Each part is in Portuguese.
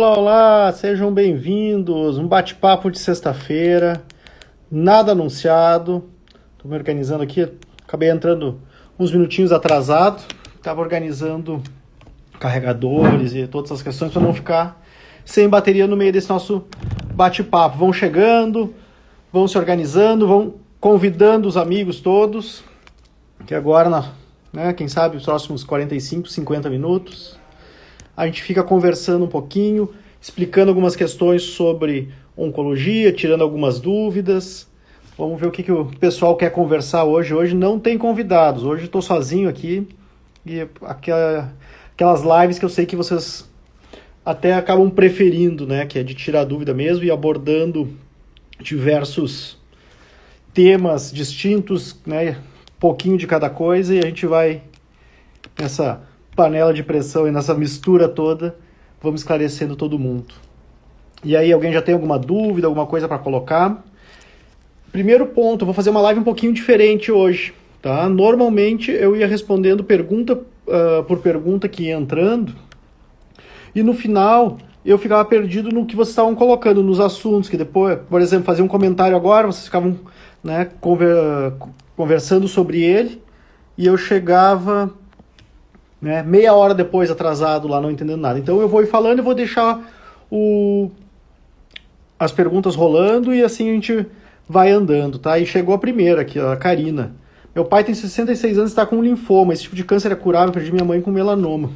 Olá, olá, sejam bem-vindos. Um bate-papo de sexta-feira, nada anunciado. Estou me organizando aqui, acabei entrando uns minutinhos atrasado. Estava organizando carregadores e todas as questões para não ficar sem bateria no meio desse nosso bate-papo. Vão chegando, vão se organizando, vão convidando os amigos todos, que agora, quem sabe, os próximos 45, 50 minutos, a gente fica conversando um pouquinho, explicando algumas questões sobre oncologia, tirando algumas dúvidas. Vamos ver o que o pessoal quer conversar hoje. Hoje não tem convidados, hoje estou sozinho aqui. E aquelas lives que eu sei que vocês até acabam preferindo, né? Que é de tirar dúvida mesmo e abordando diversos temas distintos, né? Pouquinho de cada coisa, e a gente vai nessa panela de pressão e nessa mistura toda, vamos esclarecendo todo mundo. E aí, alguém já tem alguma dúvida, alguma coisa para colocar? Primeiro ponto, eu vou fazer uma live um pouquinho diferente hoje, tá? Normalmente eu ia respondendo pergunta por pergunta que ia entrando, e no final eu ficava perdido no que vocês estavam colocando, nos assuntos, que depois, por exemplo, fazia um comentário agora, vocês ficavam, né, conversando sobre ele, e eu chegava, né, meia hora depois atrasado lá, não entendendo nada. Então eu vou ir falando e vou deixar as perguntas rolando, e assim a gente vai andando, tá? E chegou a primeira aqui, a Karina. Meu pai tem 66 anos e está com linfoma. Esse tipo de câncer é curável. Perdi minha mãe com melanoma.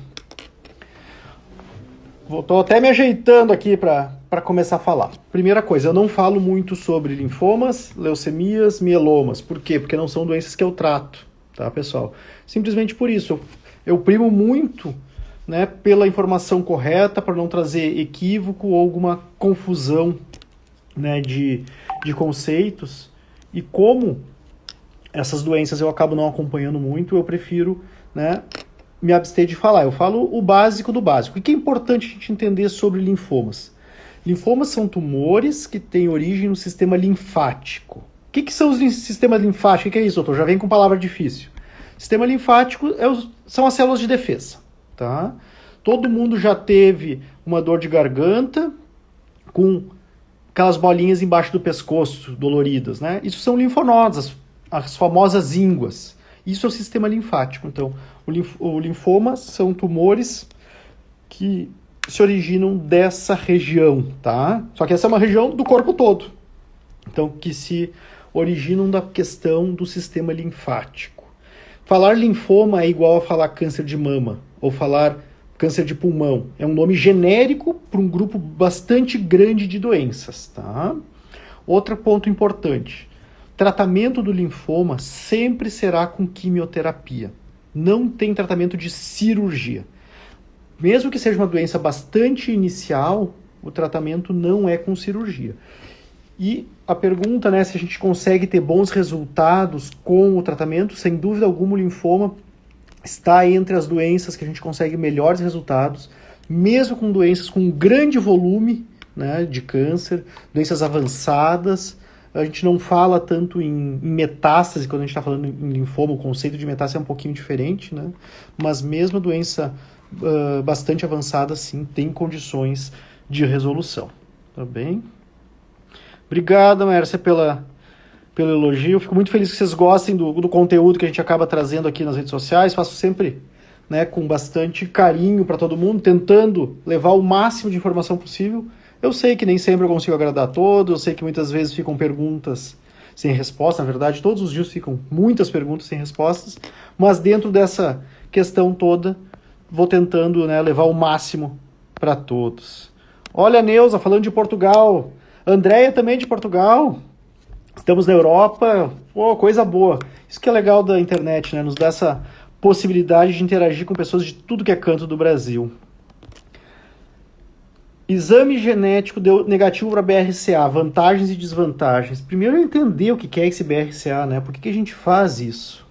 Estou até me ajeitando aqui para começar a falar. Primeira coisa, eu não falo muito sobre linfomas, leucemias, mielomas. Por quê? Porque não são doenças que eu trato, tá, pessoal? Simplesmente por isso. Eu primo muito, né, pela informação correta, para não trazer equívoco ou alguma confusão, né, de conceitos. E como essas doenças eu acabo não acompanhando muito, eu prefiro, né, me abster de falar. Eu falo o básico do básico. O que é importante a gente entender sobre linfomas? Linfomas são tumores que têm origem no sistema linfático. O que são os sistemas linfáticos? O que é isso, doutor? Já vem com palavra difícil. Sistema linfático são as células de defesa, tá? Todo mundo já teve uma dor de garganta com aquelas bolinhas embaixo do pescoço, doloridas, né? Isso são linfonodos, as famosas ínguas. Isso é o sistema linfático. Então, o linfoma são tumores que se originam dessa região, tá? Só que essa é uma região do corpo todo. Então, que se originam da questão do sistema linfático. Falar linfoma é igual a falar câncer de mama ou falar câncer de pulmão. É um nome genérico para um grupo bastante grande de doenças, tá? Outro ponto importante. Tratamento do linfoma sempre será com quimioterapia. Não tem tratamento de cirurgia. Mesmo que seja uma doença bastante inicial, o tratamento não é com cirurgia. E a pergunta, né, se a gente consegue ter bons resultados com o tratamento, sem dúvida alguma o linfoma está entre as doenças que a gente consegue melhores resultados, mesmo com doenças com grande volume, né, de câncer, doenças avançadas. A gente não fala tanto em metástase, quando a gente está falando em linfoma, o conceito de metástase é um pouquinho diferente, né? Mas mesmo a doença bastante avançada, sim, tem condições de resolução. Tá bem? Obrigado, Mércia, pelo elogio. Eu fico muito feliz que vocês gostem do conteúdo que a gente acaba trazendo aqui nas redes sociais. Faço sempre, né, com bastante carinho para todo mundo, tentando levar o máximo de informação possível. Eu sei que nem sempre eu consigo agradar a todos, eu sei que muitas vezes ficam perguntas sem resposta, na verdade, todos os dias ficam muitas perguntas sem respostas, mas dentro dessa questão toda, vou tentando, né, levar o máximo para todos. Olha a Neuza, falando de Portugal, Andréia também de Portugal, estamos na Europa, pô, coisa boa. Isso que é legal da internet, né, nos dá essa possibilidade de interagir com pessoas de tudo que é canto do Brasil. Exame genético deu negativo para BRCA, vantagens e desvantagens. Primeiro entender o que é esse BRCA, né? Por que a gente faz isso?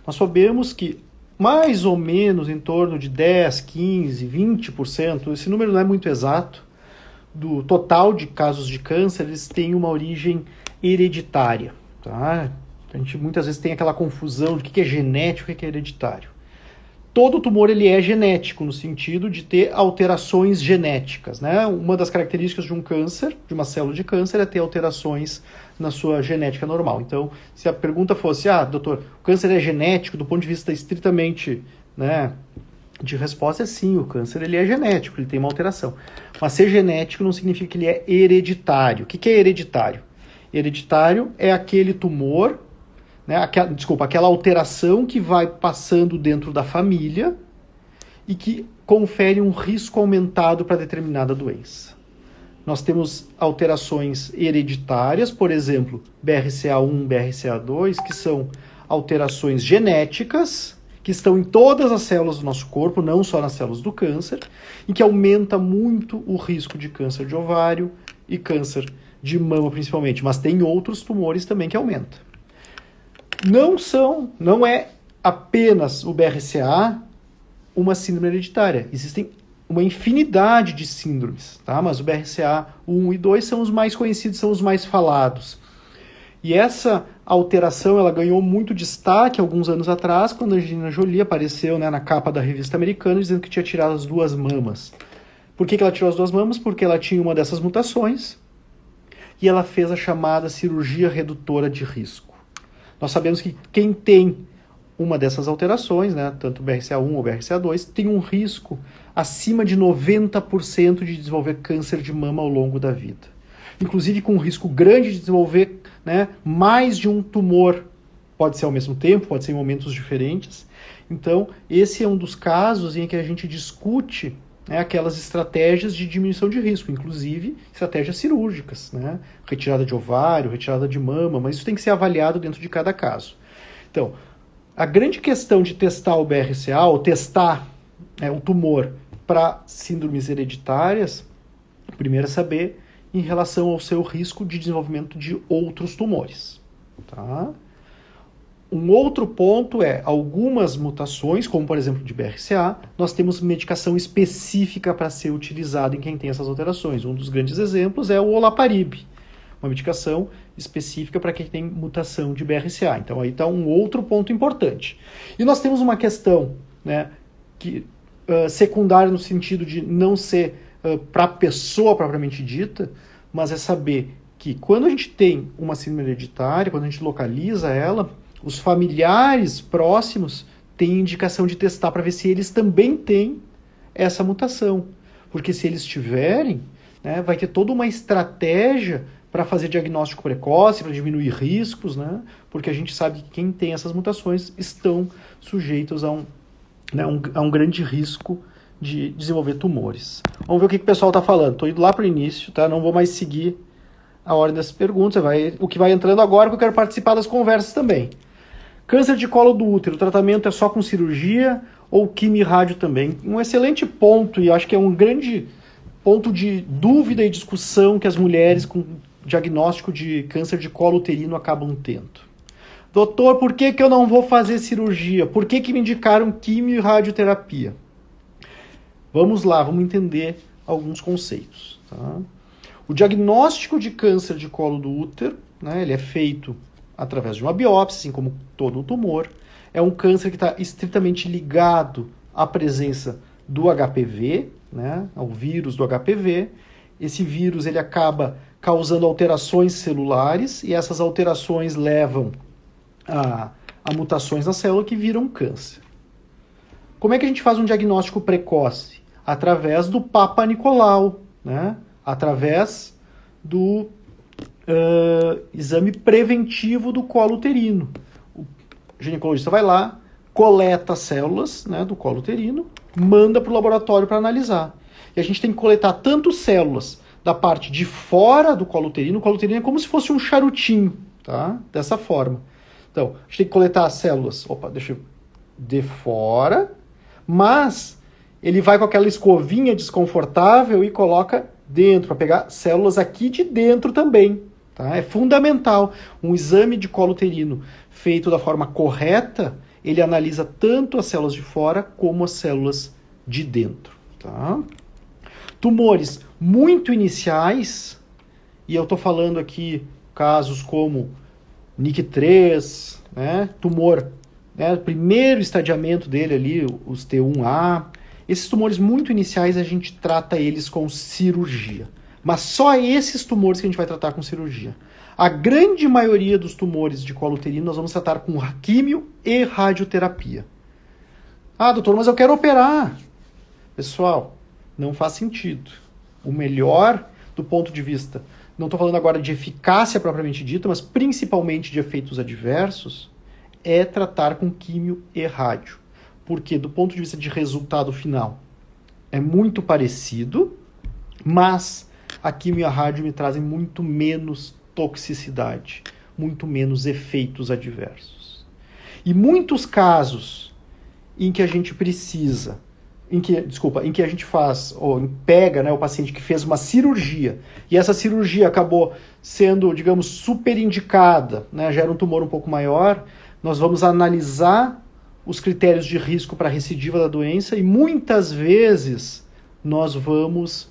Nós sabemos que mais ou menos em torno de 10, 15, 20%, esse número não é muito exato, do total de casos de câncer, eles têm uma origem hereditária, tá? A gente muitas vezes tem aquela confusão de o que é genético e o que é hereditário. todo tumor ele é genético, no sentido de ter alterações genéticas, né? Uma das características de um câncer, de uma célula de câncer, é ter alterações na sua genética normal. Então, se a pergunta fosse, doutor, o câncer é genético, do ponto de vista estritamente, né, de resposta, é sim, o câncer ele é genético, ele tem uma alteração. Mas ser genético não significa que ele é hereditário. O que é hereditário? Hereditário é aquele tumor, né, aquela alteração que vai passando dentro da família e que confere um risco aumentado para determinada doença. Nós temos alterações hereditárias, por exemplo, BRCA1, BRCA2, que são alterações genéticas, que estão em todas as células do nosso corpo, não só nas células do câncer, e que aumenta muito o risco de câncer de ovário e câncer de mama principalmente, mas tem outros tumores também que aumentam. Não é apenas o BRCA uma síndrome hereditária. Existem uma infinidade de síndromes, tá? Mas o BRCA1 e 2 são os mais conhecidos, são os mais falados. E essa alteração ela ganhou muito destaque alguns anos atrás, quando a Angelina Jolie apareceu, né, na capa da revista americana, dizendo que tinha tirado as 2 mamas. Por que ela tirou as 2 mamas? Porque ela tinha uma dessas mutações e ela fez a chamada cirurgia redutora de risco. Nós sabemos que quem tem uma dessas alterações, né, tanto BRCA1 ou BRCA2, tem um risco acima de 90% de desenvolver câncer de mama ao longo da vida. Inclusive com um risco grande de desenvolver, né, mais de um tumor. Pode ser ao mesmo tempo, pode ser em momentos diferentes. Então, esse é um dos casos em que a gente discute, né, aquelas estratégias de diminuição de risco, inclusive estratégias cirúrgicas, né, retirada de ovário, retirada de mama, mas isso tem que ser avaliado dentro de cada caso. Então, a grande questão de testar o BRCA, ou testar o tumor para síndromes hereditárias, primeiro é saber em relação ao seu risco de desenvolvimento de outros tumores. Tá? Um outro ponto é, algumas mutações, como por exemplo de BRCA, nós temos medicação específica para ser utilizada em quem tem essas alterações. Um dos grandes exemplos é o olaparib, uma medicação específica para quem tem mutação de BRCA. Então aí está um outro ponto importante. E nós temos uma questão, né, secundária no sentido de não ser para a pessoa propriamente dita, mas é saber que quando a gente tem uma síndrome hereditária, quando a gente localiza ela, os familiares próximos têm indicação de testar para ver se eles também têm essa mutação. Porque se eles tiverem, né, vai ter toda uma estratégia para fazer diagnóstico precoce, para diminuir riscos, né, porque a gente sabe que quem tem essas mutações estão sujeitos a um grande risco de desenvolver tumores. Vamos ver o que o pessoal está falando. Estou indo lá para o início, tá? Não vou mais seguir a ordem das perguntas. O que vai entrando agora, que eu quero participar das conversas também. Câncer de colo do útero, o tratamento é só com cirurgia ou quimio e rádio também? Um excelente ponto, e acho que é um grande ponto de dúvida e discussão que as mulheres com diagnóstico de câncer de colo uterino acabam tendo. Doutor, por que eu não vou fazer cirurgia? Por que me indicaram quimio e radioterapia? Vamos lá, vamos entender alguns conceitos. Tá? O diagnóstico de câncer de colo do útero, né, ele é feito através de uma biópsia, assim como todo o tumor. É um câncer que está estritamente ligado à presença do HPV, né, ao vírus do HPV. Esse vírus ele acaba causando alterações celulares e essas alterações levam a mutações na célula que viram câncer. Como é que a gente faz um diagnóstico precoce? Através do Papa Nicolau, né? Através do exame preventivo do colo uterino. O ginecologista vai lá, coleta as células, né, do colo uterino, manda para o laboratório para analisar. E a gente tem que coletar tanto células da parte de fora do colo uterino. O colo uterino é como se fosse um charutinho, tá? Dessa forma. Então, a gente tem que coletar as células, de fora, mas ele vai com aquela escovinha desconfortável e coloca dentro, para pegar células aqui de dentro também. Tá? É fundamental. Um exame de colo uterino feito da forma correta, ele analisa tanto as células de fora como as células de dentro. Tá? Tumores muito iniciais, e eu estou falando aqui casos como NIC3, né? Tumor né, o primeiro estadiamento dele ali, os T1A, esses tumores muito iniciais a gente trata eles com cirurgia. Mas só esses tumores que a gente vai tratar com cirurgia. A grande maioria dos tumores de colo uterino nós vamos tratar com químio e radioterapia. Ah, doutor, mas eu quero operar. Pessoal, não faz sentido. O melhor do ponto de vista, não estou falando agora de eficácia propriamente dita, mas principalmente de efeitos adversos, é tratar com químio e rádio. Porque do ponto de vista de resultado final é muito parecido, mas a químio e a rádio me trazem muito menos toxicidade, muito menos efeitos adversos. E muitos casos em que a gente precisa, em que a gente faz, ou pega, né, o paciente que fez uma cirurgia, e essa cirurgia acabou sendo, digamos, super indicada, né, já era um tumor um pouco maior, nós vamos analisar os critérios de risco para recidiva da doença e muitas vezes nós vamos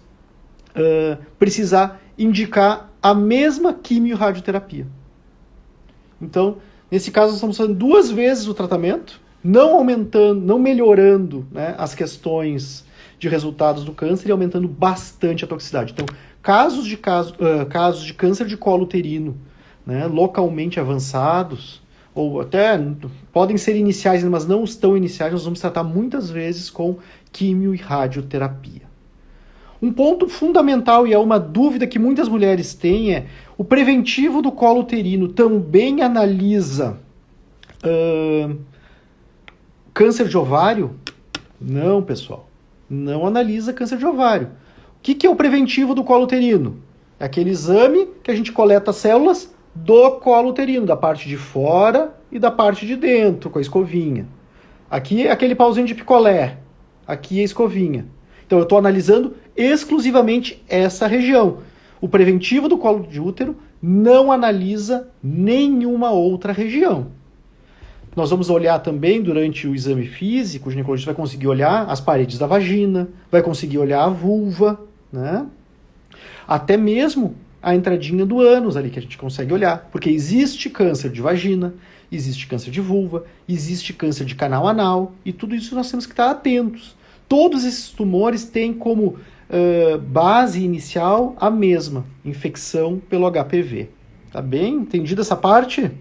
precisar indicar a mesma quimio-radioterapia. Então, nesse caso, nós estamos fazendo 2 vezes o tratamento, não aumentando, não melhorando, né, as questões de resultados do câncer e aumentando bastante a toxicidade. Então, casos de câncer de colo uterino, né, localmente avançados, ou até podem ser iniciais, mas não estão iniciais, nós vamos tratar muitas vezes com químio e radioterapia. Um ponto fundamental, e é uma dúvida que muitas mulheres têm, é o preventivo do colo uterino também analisa câncer de ovário? Não, pessoal. Não analisa câncer de ovário. O que é o preventivo do colo uterino? É aquele exame que a gente coleta células do colo uterino, da parte de fora e da parte de dentro, com a escovinha. Aqui é aquele pauzinho de picolé. Aqui é a escovinha. Então eu estou analisando exclusivamente essa região. O preventivo do colo de útero não analisa nenhuma outra região. Nós vamos olhar também, durante o exame físico, o ginecologista vai conseguir olhar as paredes da vagina, vai conseguir olhar a vulva, né? Até mesmo a entradinha do ânus ali, que a gente consegue olhar. Porque existe câncer de vagina, existe câncer de vulva, existe câncer de canal anal, e tudo isso nós temos que estar atentos. Todos esses tumores têm como base inicial a mesma, infecção pelo HPV. Tá bem? Entendida essa parte?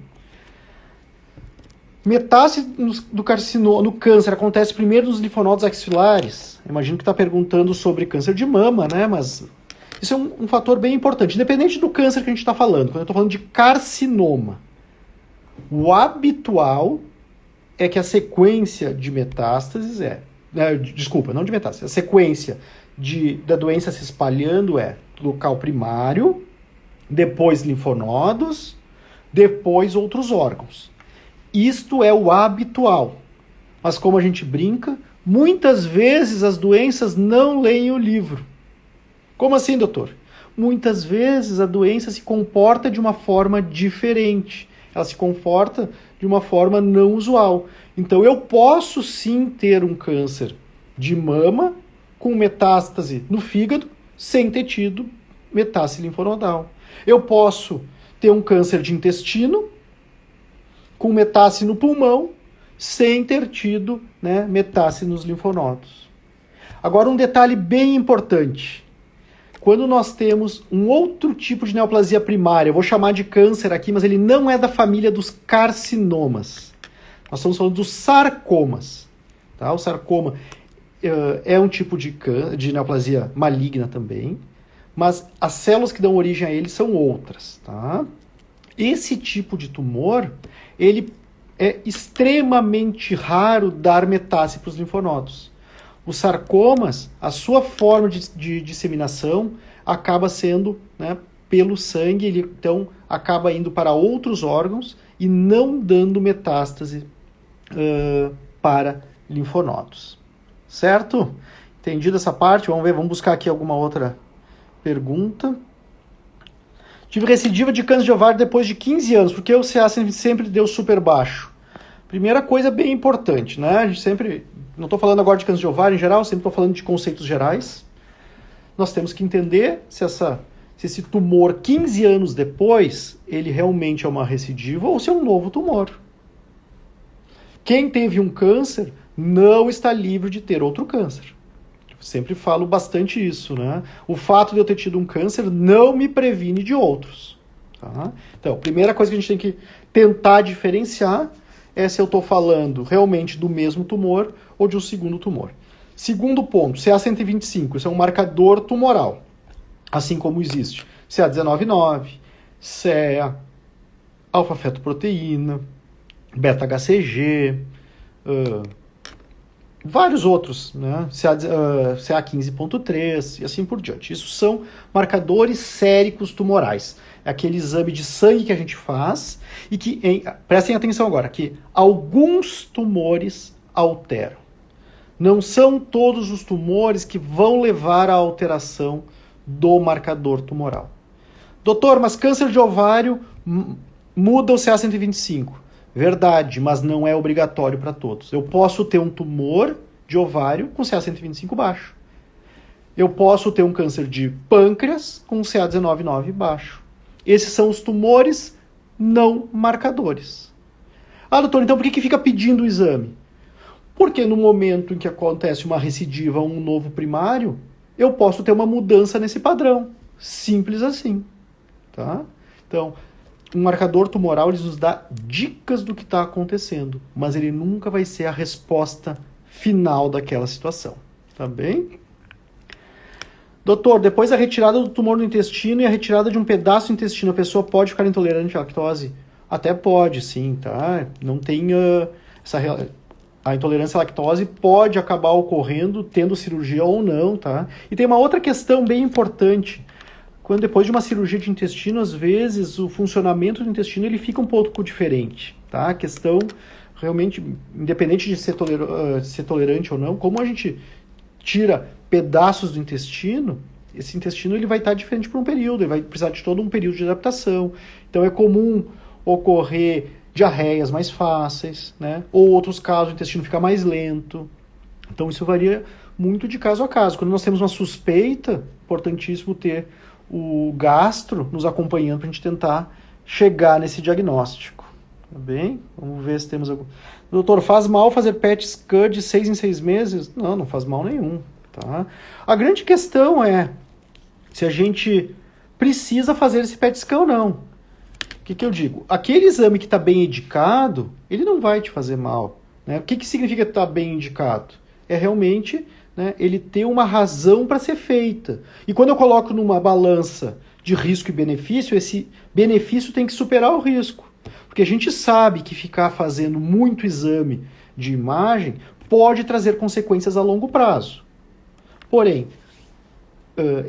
Metástase do carcinoma, no câncer acontece primeiro nos linfonodos axilares. Imagino que está perguntando sobre câncer de mama, né? Mas isso é um fator bem importante, independente do câncer que a gente está falando. Quando eu estou falando de carcinoma, o habitual é que a sequência de metástases não de metástase, a sequência da doença se espalhando é local primário, depois linfonodos, depois outros órgãos. Isto é o habitual. Mas como a gente brinca, muitas vezes as doenças não leem o livro. Como assim, doutor? Muitas vezes a doença se comporta de uma forma diferente. Ela se comporta de uma forma não usual. Então eu posso sim ter um câncer de mama com metástase no fígado sem ter tido metástase linfonodal. Eu posso ter um câncer de intestino com metástase no pulmão sem ter tido, né, metástase nos linfonodos. Agora um detalhe bem importante. Quando nós temos um outro tipo de neoplasia primária, eu vou chamar de câncer aqui, mas ele não é da família dos carcinomas. Nós estamos falando dos sarcomas. Tá? O sarcoma é um tipo de neoplasia maligna também, mas as células que dão origem a ele são outras. Tá? Esse tipo de tumor, ele é extremamente raro dar metástase para os linfonodos. Os sarcomas, a sua forma de disseminação acaba sendo, né, pelo sangue, ele então acaba indo para outros órgãos e não dando metástase para linfonodos. Certo? Entendido essa parte? Vamos ver, vamos buscar aqui alguma outra pergunta. Tive recidiva de câncer de ovário depois de 15 anos, porque o CA sempre deu super baixo. Primeira coisa bem importante, né? A gente sempre, não estou falando agora de câncer de ovário em geral, sempre estou falando de conceitos gerais. Nós temos que entender se esse tumor 15 anos depois, ele realmente é uma recidiva ou se é um novo tumor. Quem teve um câncer não está livre de ter outro câncer. Eu sempre falo bastante isso, né? O fato de eu ter tido um câncer não me previne de outros. Tá? Então, a primeira coisa que a gente tem que tentar diferenciar é se eu estou falando realmente do mesmo tumor ou de um segundo tumor. Segundo ponto, CA125, isso é um marcador tumoral, assim como existe CA199, CEA, alfa-fetoproteína, beta-HCG, vários outros, né? CA15.3 e assim por diante. Isso são marcadores séricos tumorais. É aquele exame de sangue que a gente faz e que, prestem atenção agora, que alguns tumores alteram. Não são todos os tumores que vão levar à alteração do marcador tumoral. Doutor, mas câncer de ovário muda o CA125. Verdade, mas não é obrigatório para todos. Eu posso ter um tumor de ovário com CA125 baixo. Eu posso ter um câncer de pâncreas com CA199 baixo. Esses são os tumores não marcadores. Ah, doutor, então por que fica pedindo o exame? Porque no momento em que acontece uma recidiva ou um novo primário, eu posso ter uma mudança nesse padrão. Simples assim. Tá? Então, um marcador tumoral ele nos dá dicas do que está acontecendo, mas ele nunca vai ser a resposta final daquela situação. Tá bem? Doutor, depois da retirada do tumor no intestino e a retirada de um pedaço do intestino, a pessoa pode ficar intolerante à lactose? Até pode, sim, tá? Não tem a intolerância à lactose pode acabar ocorrendo tendo cirurgia ou não, tá? E tem uma outra questão bem importante. Quando depois de uma cirurgia de intestino, às vezes o funcionamento do intestino ele fica um pouco diferente, tá? A questão realmente, independente de ser tolerante ou não, como a gente tira pedaços do intestino, esse intestino ele vai estar diferente por um período, ele vai precisar de todo um período de adaptação. Então é comum ocorrer diarreias mais fáceis, né? Ou outros casos, o intestino fica mais lento. Então isso varia muito de caso a caso. Quando nós temos uma suspeita, importantíssimo ter o gastro nos acompanhando para a gente tentar chegar nesse diagnóstico. Tá bem? Vamos ver se temos algum... Doutor, faz mal fazer PET scan de 6 em 6 meses? Não, não faz mal nenhum. Tá? A grande questão é se a gente precisa fazer esse PET scan ou não. O que eu digo? Aquele exame que está bem indicado, ele não vai te fazer mal. Né? O que significa estar bem indicado? É realmente, né, ele ter uma razão para ser feita. E quando eu coloco numa balança de risco e benefício, esse benefício tem que superar o risco. Porque a gente sabe que ficar fazendo muito exame de imagem pode trazer consequências a longo prazo. Porém,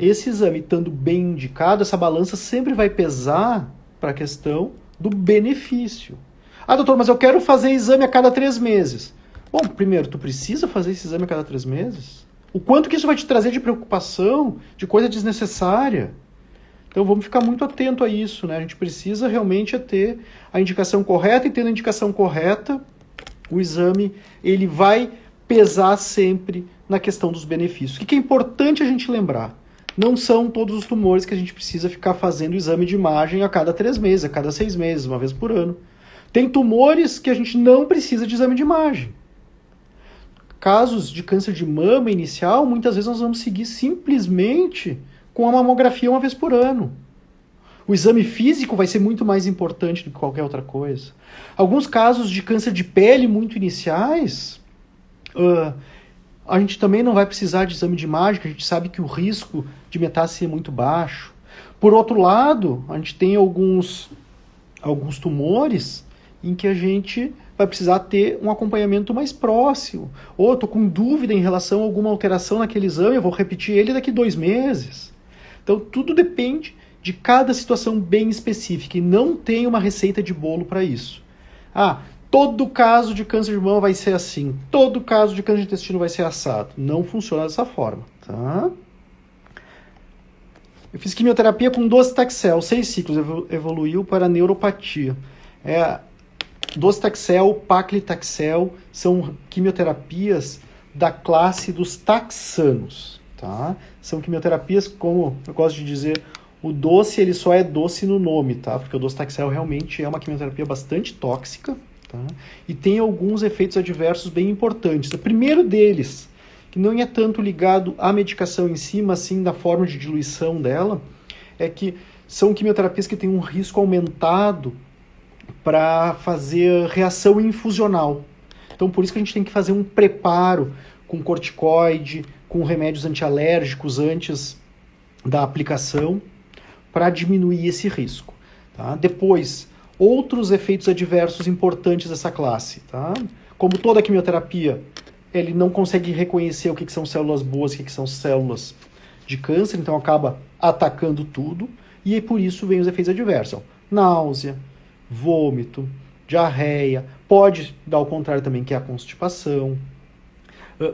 esse exame estando bem indicado, essa balança sempre vai pesar para a questão do benefício. Ah, doutor, mas eu quero fazer exame a cada 3 meses. Bom, primeiro, tu precisa fazer esse exame a cada 3 meses? O quanto que isso vai te trazer de preocupação, de coisa desnecessária? Então vamos ficar muito atento a isso, né? A gente precisa realmente ter a indicação correta, e tendo a indicação correta, o exame ele vai pesar sempre na questão dos benefícios. O que é importante a gente lembrar? Não são todos os tumores que a gente precisa ficar fazendo exame de imagem a cada 3 meses, a cada 6 meses, uma vez por ano. Tem tumores que a gente não precisa de exame de imagem. Casos de câncer de mama inicial, muitas vezes nós vamos seguir simplesmente com a mamografia uma vez por ano. O exame físico vai ser muito mais importante do que qualquer outra coisa. Alguns casos de câncer de pele muito iniciais, a gente também não vai precisar de exame de imagem, a gente sabe que o risco de metástase é muito baixo. Por outro lado, a gente tem alguns tumores em que a gente vai precisar ter um acompanhamento mais próximo. Ou eu estou com dúvida em relação a alguma alteração naquele exame, eu vou repetir ele daqui 2 meses. Então, tudo depende de cada situação bem específica e não tem uma receita de bolo para isso. Ah, todo caso de câncer de mama vai ser assim, todo caso de câncer de intestino vai ser assado. Não funciona dessa forma, tá? Eu fiz quimioterapia com docetaxel, 6 ciclos, evoluiu para neuropatia. Docetaxel, paclitaxel são quimioterapias da classe dos taxanos, tá? São quimioterapias, como eu gosto de dizer, o doce ele só é doce no nome, tá? Porque o docetaxel realmente é uma quimioterapia bastante tóxica, Tá? E tem alguns efeitos adversos bem importantes. O primeiro deles, que não é tanto ligado à medicação em si, mas sim da forma de diluição dela, é que são quimioterapias que têm um risco aumentado para fazer reação infusional. Então, por isso que a gente tem que fazer um preparo com corticoide, com remédios antialérgicos antes da aplicação, para diminuir esse risco. Tá? Depois, outros efeitos adversos importantes dessa classe. Tá? Como toda quimioterapia, ele não consegue reconhecer o que são células boas e o que são células de câncer, então acaba atacando tudo, e aí por isso vem os efeitos adversos. Náusea, vômito, diarreia, pode dar o contrário também, que é a constipação,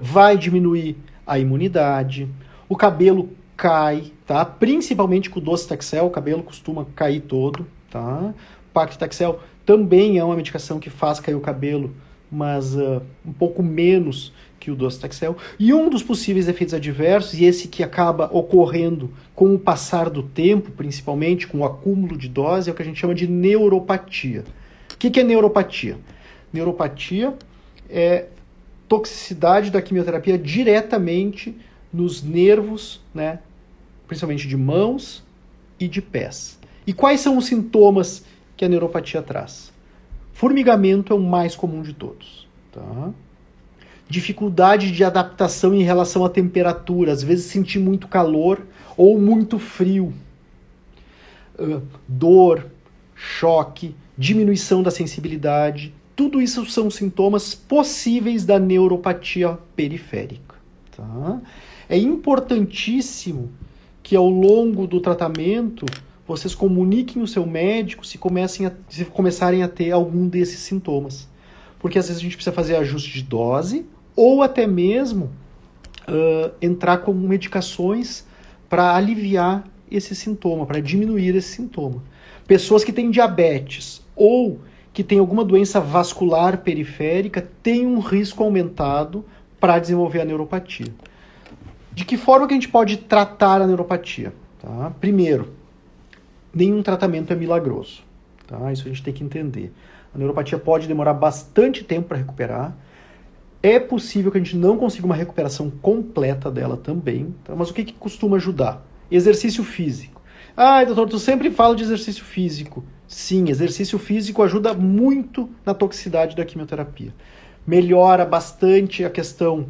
vai diminuir a imunidade, o cabelo cai, tá? Principalmente com o docetaxel, o cabelo costuma cair todo, tá? O paclitaxel também é uma medicação que faz cair o cabelo, mas um pouco menos que o docetaxel. E um dos possíveis efeitos adversos, e esse que acaba ocorrendo com o passar do tempo, principalmente com o acúmulo de dose, é o que a gente chama de neuropatia. O que é neuropatia? Neuropatia é toxicidade da quimioterapia diretamente nos nervos, né, principalmente de mãos e de pés. E quais são os sintomas que a neuropatia traz? Formigamento é o mais comum de todos. Tá? Dificuldade de adaptação em relação à temperatura, às vezes sentir muito calor ou muito frio. Dor, choque, diminuição da sensibilidade. Tudo isso são sintomas possíveis da neuropatia periférica. Tá? É importantíssimo que ao longo do tratamento vocês comuniquem o seu médico se começarem a ter algum desses sintomas. Porque às vezes a gente precisa fazer ajuste de dose ou até mesmo entrar com medicações para aliviar esse sintoma, para diminuir esse sintoma. Pessoas que têm diabetes ou que têm alguma doença vascular periférica têm um risco aumentado para desenvolver a neuropatia. De que forma que a gente pode tratar a neuropatia? Tá? Primeiro, nenhum tratamento é milagroso. Tá? Isso a gente tem que entender. A neuropatia pode demorar bastante tempo para recuperar. É possível que a gente não consiga uma recuperação completa dela também. Tá? Mas o que costuma ajudar? Exercício físico. Ah, doutor, tu sempre fala de exercício físico. Sim, exercício físico ajuda muito na toxicidade da quimioterapia. Melhora bastante a questão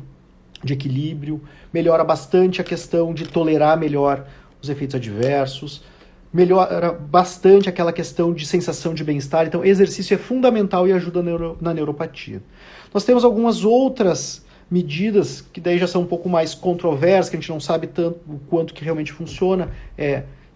de equilíbrio, melhora bastante a questão de tolerar melhor os efeitos adversos, melhora bastante aquela questão de sensação de bem-estar. Então, exercício é fundamental e ajuda na neuropatia. Nós temos algumas outras medidas que daí já são um pouco mais controversas, que a gente não sabe tanto o quanto que realmente funciona,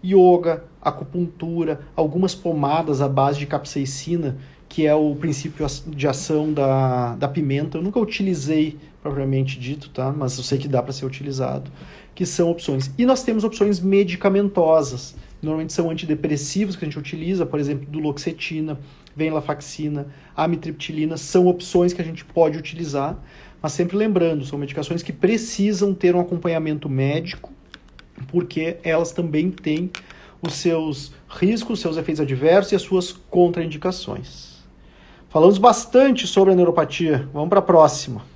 yoga, acupuntura, algumas pomadas à base de capsaicina, que é o princípio de ação da pimenta. Eu nunca utilizei propriamente dito, tá? Mas eu sei que dá para ser utilizado, que são opções. E nós temos opções medicamentosas. Normalmente são antidepressivos que a gente utiliza, por exemplo, duloxetina, venlafaxina, amitriptilina, são opções que a gente pode utilizar, mas sempre lembrando, são medicações que precisam ter um acompanhamento médico, porque elas também têm os seus riscos, os seus efeitos adversos e as suas contraindicações. Falamos bastante sobre a neuropatia, vamos para a próxima.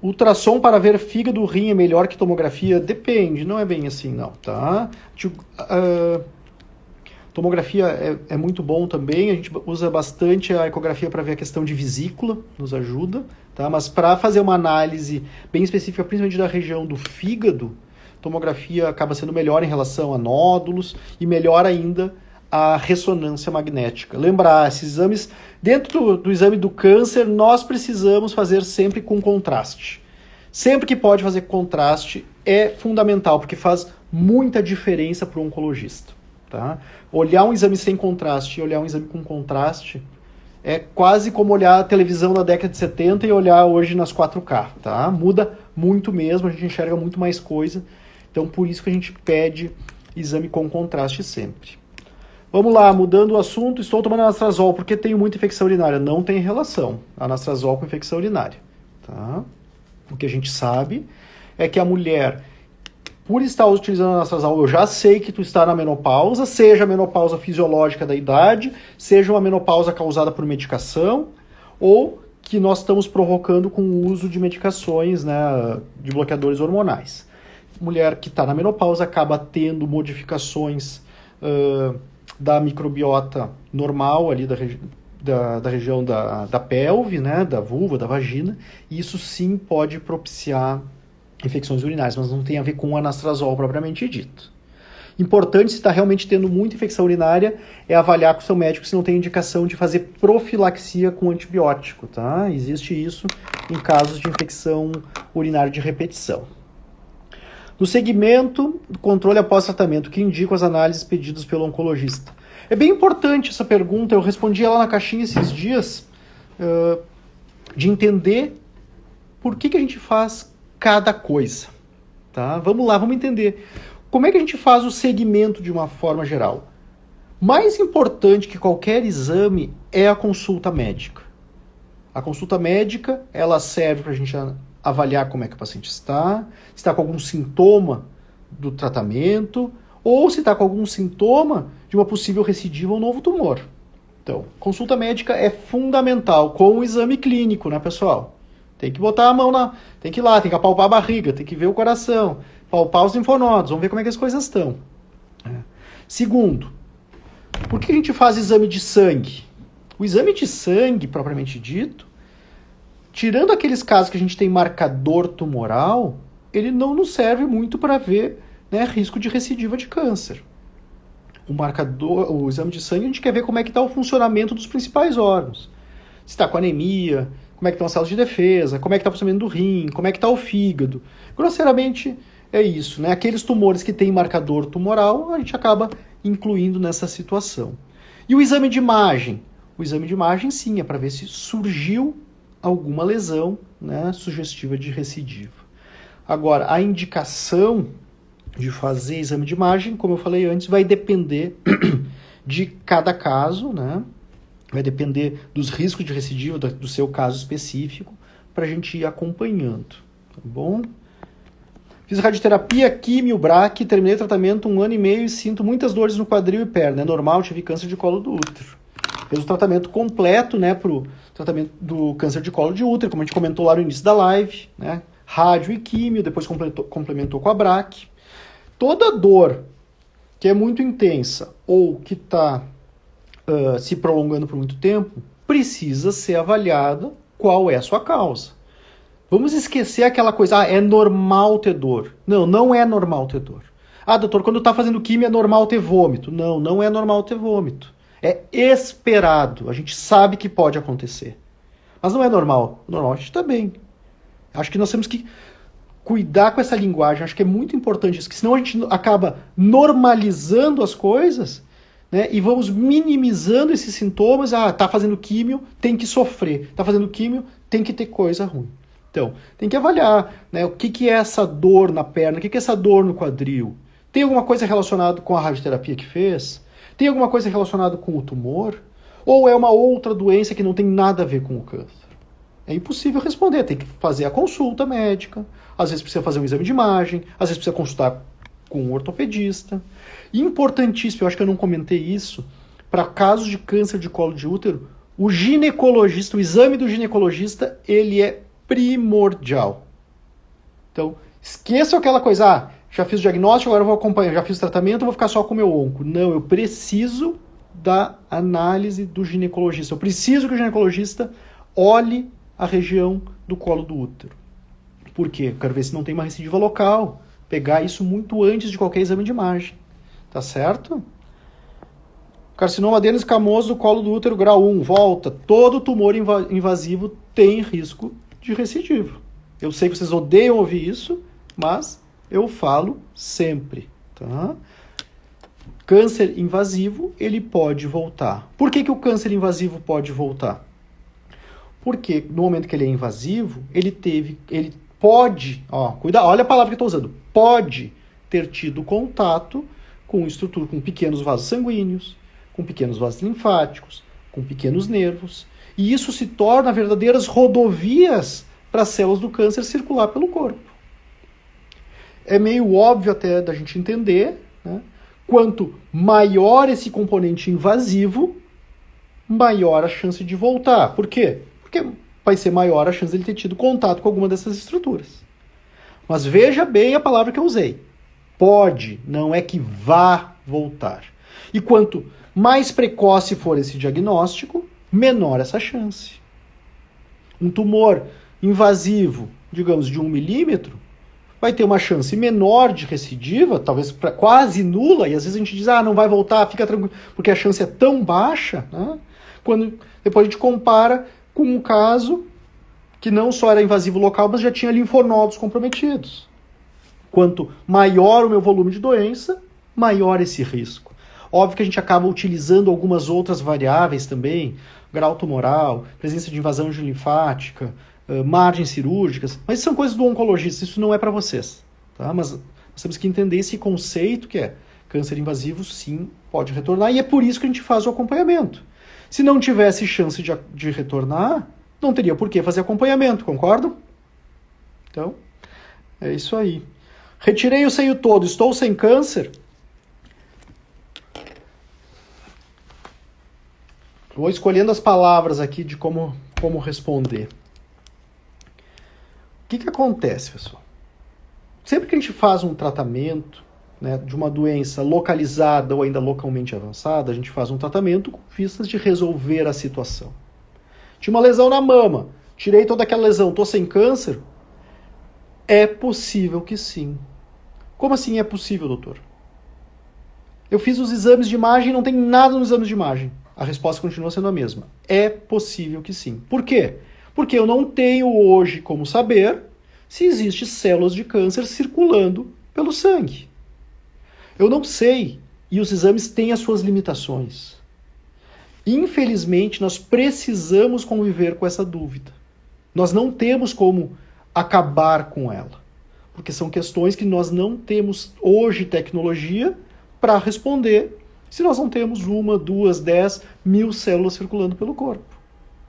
Ultrassom para ver fígado, rim é melhor que tomografia? Depende, não é bem assim não, tá? Tomografia é muito bom também, a gente usa bastante a ecografia para ver a questão de vesícula, nos ajuda, tá? Mas para fazer uma análise bem específica, principalmente da região do fígado, tomografia acaba sendo melhor em relação a nódulos e melhor ainda a ressonância magnética. Lembrar, esses exames, dentro do exame do câncer, nós precisamos fazer sempre com contraste. Sempre que pode fazer contraste é fundamental, porque faz muita diferença para o oncologista. Tá? Olhar um exame sem contraste e olhar um exame com contraste é quase como olhar a televisão na década de 70 e olhar hoje nas 4K. Tá? Muda muito mesmo, a gente enxerga muito mais coisa. Então, por isso que a gente pede exame com contraste sempre. Vamos lá, mudando o assunto, estou tomando anastrozol porque tenho muita infecção urinária. Não tem relação anastrozol com infecção urinária. Tá? O que a gente sabe é que a mulher, por estar utilizando anastrozol, eu já sei que tu está na menopausa, seja a menopausa fisiológica da idade, seja uma menopausa causada por medicação, ou que nós estamos provocando com o uso de medicações, né, de bloqueadores hormonais. Mulher que está na menopausa acaba tendo modificações da microbiota normal ali da região da pelve, né, da vulva, da vagina, e isso sim pode propiciar infecções urinárias, mas não tem a ver com o anastrozol propriamente dito. Importante, se está realmente tendo muita infecção urinária, é avaliar com o seu médico se não tem indicação de fazer profilaxia com antibiótico, tá? Existe isso em casos de infecção urinária de repetição. No segmento do controle após tratamento, que indicam as análises pedidas pelo oncologista. É bem importante essa pergunta, eu respondi ela na caixinha esses dias, de entender por que a gente faz cada coisa. Tá? Vamos lá, vamos entender. Como é que a gente faz o segmento de uma forma geral? Mais importante que qualquer exame é a consulta médica. A consulta médica, ela serve para a gente avaliar como é que o paciente está, se está com algum sintoma do tratamento, ou se está com algum sintoma de uma possível recidiva ou novo tumor. Então, consulta médica é fundamental, com o exame clínico, né, pessoal? Tem que botar a mão tem que ir lá, tem que apalpar a barriga, tem que ver o coração, palpar os linfonodos, vamos ver como é que as coisas estão. Segundo, por que a gente faz exame de sangue? O exame de sangue, propriamente dito, tirando aqueles casos que a gente tem marcador tumoral, ele não nos serve muito para ver, né, risco de recidiva de câncer. O exame de sangue, a gente quer ver como é que está o funcionamento dos principais órgãos. Se está com anemia, como é que estão as células de defesa, como é que está o funcionamento do rim, como é que está o fígado. Grosseiramente é isso, né? Aqueles tumores que têm marcador tumoral, a gente acaba incluindo nessa situação. E o exame de imagem? O exame de imagem, sim, é para ver se surgiu alguma lesão, né, sugestiva de recidiva. Agora, a indicação de fazer exame de imagem, como eu falei antes, vai depender de cada caso, né? Vai depender dos riscos de recidiva, do seu caso específico, para a gente ir acompanhando, tá bom? Fiz radioterapia, químio, braque, terminei o tratamento 1 ano e meio e sinto muitas dores no quadril e perna. É normal, tive câncer de colo do útero. Fez o tratamento completo, né, pro tratamento do câncer de colo de útero, como a gente comentou lá no início da live, né? Rádio e químio, depois complementou com a braque. Toda dor que é muito intensa ou que está se prolongando por muito tempo, precisa ser avaliada qual é a sua causa. Vamos esquecer aquela coisa, é normal ter dor. Não, não é normal ter dor. Doutor, quando está fazendo quimio é normal ter vômito. Não, não é normal ter vômito. É esperado, a gente sabe que pode acontecer. Mas não é normal. Normal a gente está bem. Acho que nós temos que cuidar com essa linguagem, acho que é muito importante isso, que senão a gente acaba normalizando as coisas, né, e vamos minimizando esses sintomas. Tá fazendo químio, tem que sofrer. Tá fazendo químio, tem que ter coisa ruim. Então, tem que avaliar, né, o que é essa dor na perna, o que é essa dor no quadril. Tem alguma coisa relacionada com a radioterapia que fez? Tem alguma coisa relacionada com o tumor? Ou é uma outra doença que não tem nada a ver com o câncer? É impossível responder, tem que fazer a consulta médica, às vezes precisa fazer um exame de imagem, às vezes precisa consultar com um ortopedista. Importantíssimo, eu acho que eu não comentei isso, para casos de câncer de colo de útero, o ginecologista, o exame do ginecologista, ele é primordial. Então, esqueçam aquela coisa, já fiz o diagnóstico, agora eu vou acompanhar, já fiz o tratamento, eu vou ficar só com o meu onco. Não, eu preciso da análise do ginecologista. Eu preciso que o ginecologista olhe a região do colo do útero. Por quê? Eu quero ver se não tem uma recidiva local. Pegar isso muito antes de qualquer exame de imagem. Tá certo? Carcinoma adenoscamoso do colo do útero grau 1. Volta. Todo tumor invasivo tem risco de recidiva. Eu sei que vocês odeiam ouvir isso, mas eu falo sempre. Tá? Câncer invasivo, ele pode voltar. Por que o câncer invasivo pode voltar? Porque no momento que ele é invasivo, ele pode, olha a palavra que eu estou usando, pode ter tido contato com estrutura, com pequenos vasos sanguíneos, com pequenos vasos linfáticos, com pequenos nervos, e isso se torna verdadeiras rodovias para as células do câncer circular pelo corpo. é meio óbvio até da gente entender, né? Quanto maior esse componente invasivo, maior a chance de voltar. Por quê? Porque vai ser maior a chance de ele ter tido contato com alguma dessas estruturas. Mas veja bem a palavra que eu usei. Pode, não é que vá voltar. E quanto mais precoce for esse diagnóstico, menor essa chance. Um tumor invasivo, digamos, de 1 milímetro, vai ter uma chance menor de recidiva, talvez quase nula, e às vezes a gente diz, não vai voltar, fica tranquilo, porque a chance é tão baixa, né? Quando depois a gente compara com um caso que não só era invasivo local, mas já tinha linfonodos comprometidos. Quanto maior o meu volume de doença, maior esse risco. Óbvio que a gente acaba utilizando algumas outras variáveis também, grau tumoral, presença de invasão linfática, margens cirúrgicas, mas são coisas do oncologista, isso não é para vocês. Tá? Mas nós temos que entender esse conceito que é câncer invasivo, sim, pode retornar, e é por isso que a gente faz o acompanhamento. Se não tivesse chance de retornar, não teria por que fazer acompanhamento, concordam? Então, é isso aí. Retirei o seio todo, estou sem câncer? Vou escolhendo as palavras aqui de como responder. O que acontece, pessoal? Sempre que a gente faz um tratamento, né, de uma doença localizada ou ainda localmente avançada, a gente faz um tratamento com vistas de resolver a situação. Tinha uma lesão na mama, tirei toda aquela lesão, estou sem câncer? É possível que sim. Como assim é possível, doutor? Eu fiz os exames de imagem e não tem nada nos exames de imagem. A resposta continua sendo a mesma. É possível que sim. Por quê? Porque eu não tenho hoje como saber se existem células de câncer circulando pelo sangue. Eu não sei, e os exames têm as suas limitações. Infelizmente, nós precisamos conviver com essa dúvida. Nós não temos como acabar com ela, porque são questões que nós não temos hoje tecnologia para responder se nós não temos 1, 2, 10 mil células circulando pelo corpo.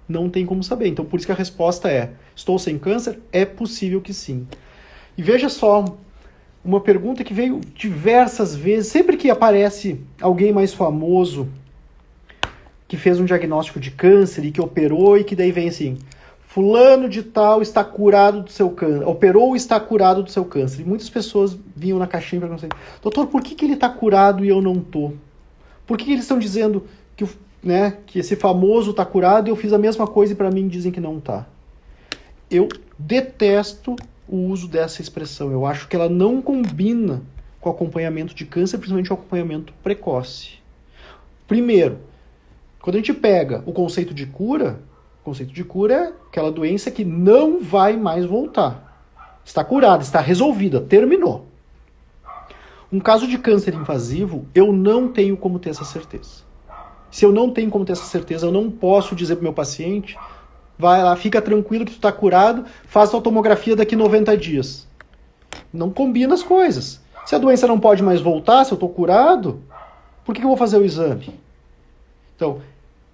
Não tem como saber. Então, por isso que a resposta é: estou sem câncer? É possível que sim. E veja só, uma pergunta que veio diversas vezes, sempre que aparece alguém mais famoso que fez um diagnóstico de câncer e que operou e que daí vem assim: fulano de tal está curado do seu câncer, operou ou está curado do seu câncer. E muitas pessoas vinham na caixinha e perguntavam: doutor, por que ele está curado e eu não estou? Por que eles estão dizendo que esse famoso está curado e eu fiz a mesma coisa e para mim dizem que não está? Eu detesto o uso dessa expressão. Eu acho que ela não combina com o acompanhamento de câncer, principalmente o acompanhamento precoce. Primeiro, quando a gente pega o conceito de cura é aquela doença que não vai mais voltar. Está curada, está resolvida, terminou. Um caso de câncer invasivo, eu não tenho como ter essa certeza. Se eu não tenho como ter essa certeza, eu não posso dizer para o meu paciente: vai lá, fica tranquilo que tu está curado, faça a tomografia daqui 90 dias. Não combina as coisas. Se a doença não pode mais voltar, se eu estou curado, por que eu vou fazer o exame? Então,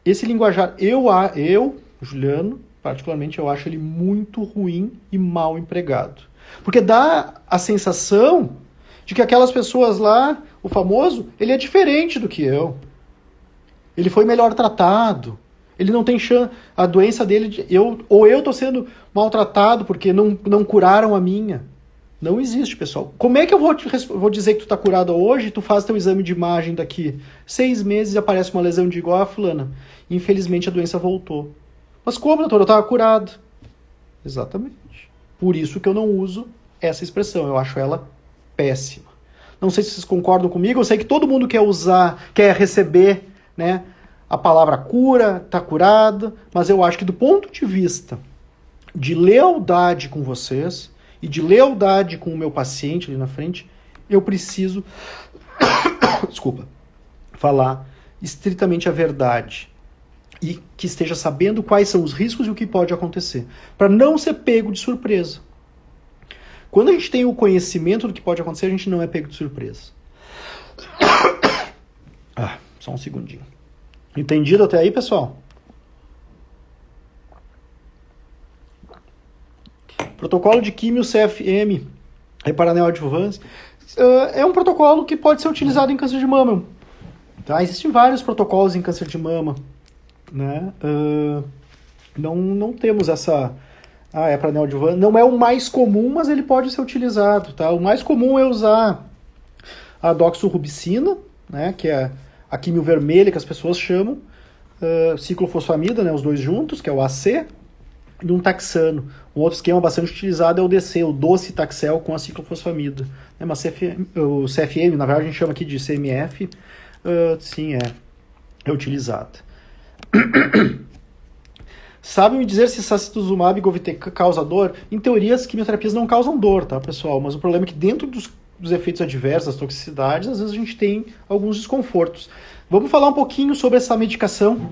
esse linguajar, eu, Juliano, particularmente, eu acho ele muito ruim e mal empregado. Porque dá a sensação de que aquelas pessoas lá, o famoso, ele é diferente do que eu. Ele foi melhor tratado. Ele não tem chance. A doença dele, eu estou sendo maltratado porque não curaram a minha. Não existe, pessoal. Como é que eu vou dizer que tu está curado hoje e tu faz teu exame de imagem daqui 6 meses e aparece uma lesão de igual a fulana? Infelizmente a doença voltou. Mas como, doutor? Eu estava curado. Exatamente. Por isso que eu não uso essa expressão. Eu acho ela péssima. Não sei se vocês concordam comigo. Eu sei que todo mundo quer receber, né, a palavra cura, está curado. Mas eu acho que do ponto de vista de lealdade com vocês e de lealdade com o meu paciente ali na frente, eu preciso falar estritamente a verdade e que esteja sabendo quais são os riscos e o que pode acontecer, para não ser pego de surpresa. Quando a gente tem o conhecimento do que pode acontecer, a gente não é pego de surpresa. Só um segundinho. Entendido até aí, pessoal? Protocolo de químio CFM reparar neoadjuvância, é um protocolo que pode ser utilizado em câncer de mama. Tá? Existem vários protocolos em câncer de mama, né? Não temos essa... é para neoadjuvância. Não é o mais comum, mas ele pode ser utilizado. Tá? O mais comum é usar a doxorubicina, né? Que é a quimio vermelha que as pessoas chamam, ciclofosfamida, né? Os dois juntos, que é o AC, e um taxano. Um outro esquema bastante utilizado é o DC, o docetaxel com a ciclofosfamida. Mas o CFM, na verdade a gente chama aqui de CMF, sim, é utilizado. Sabe me dizer se sacituzumab e govitecan causa dor? Em teoria, as quimioterapias não causam dor, tá, pessoal? Mas o problema é que dentro dos efeitos adversos, das toxicidades, às vezes a gente tem alguns desconfortos. Vamos falar um pouquinho sobre essa medicação.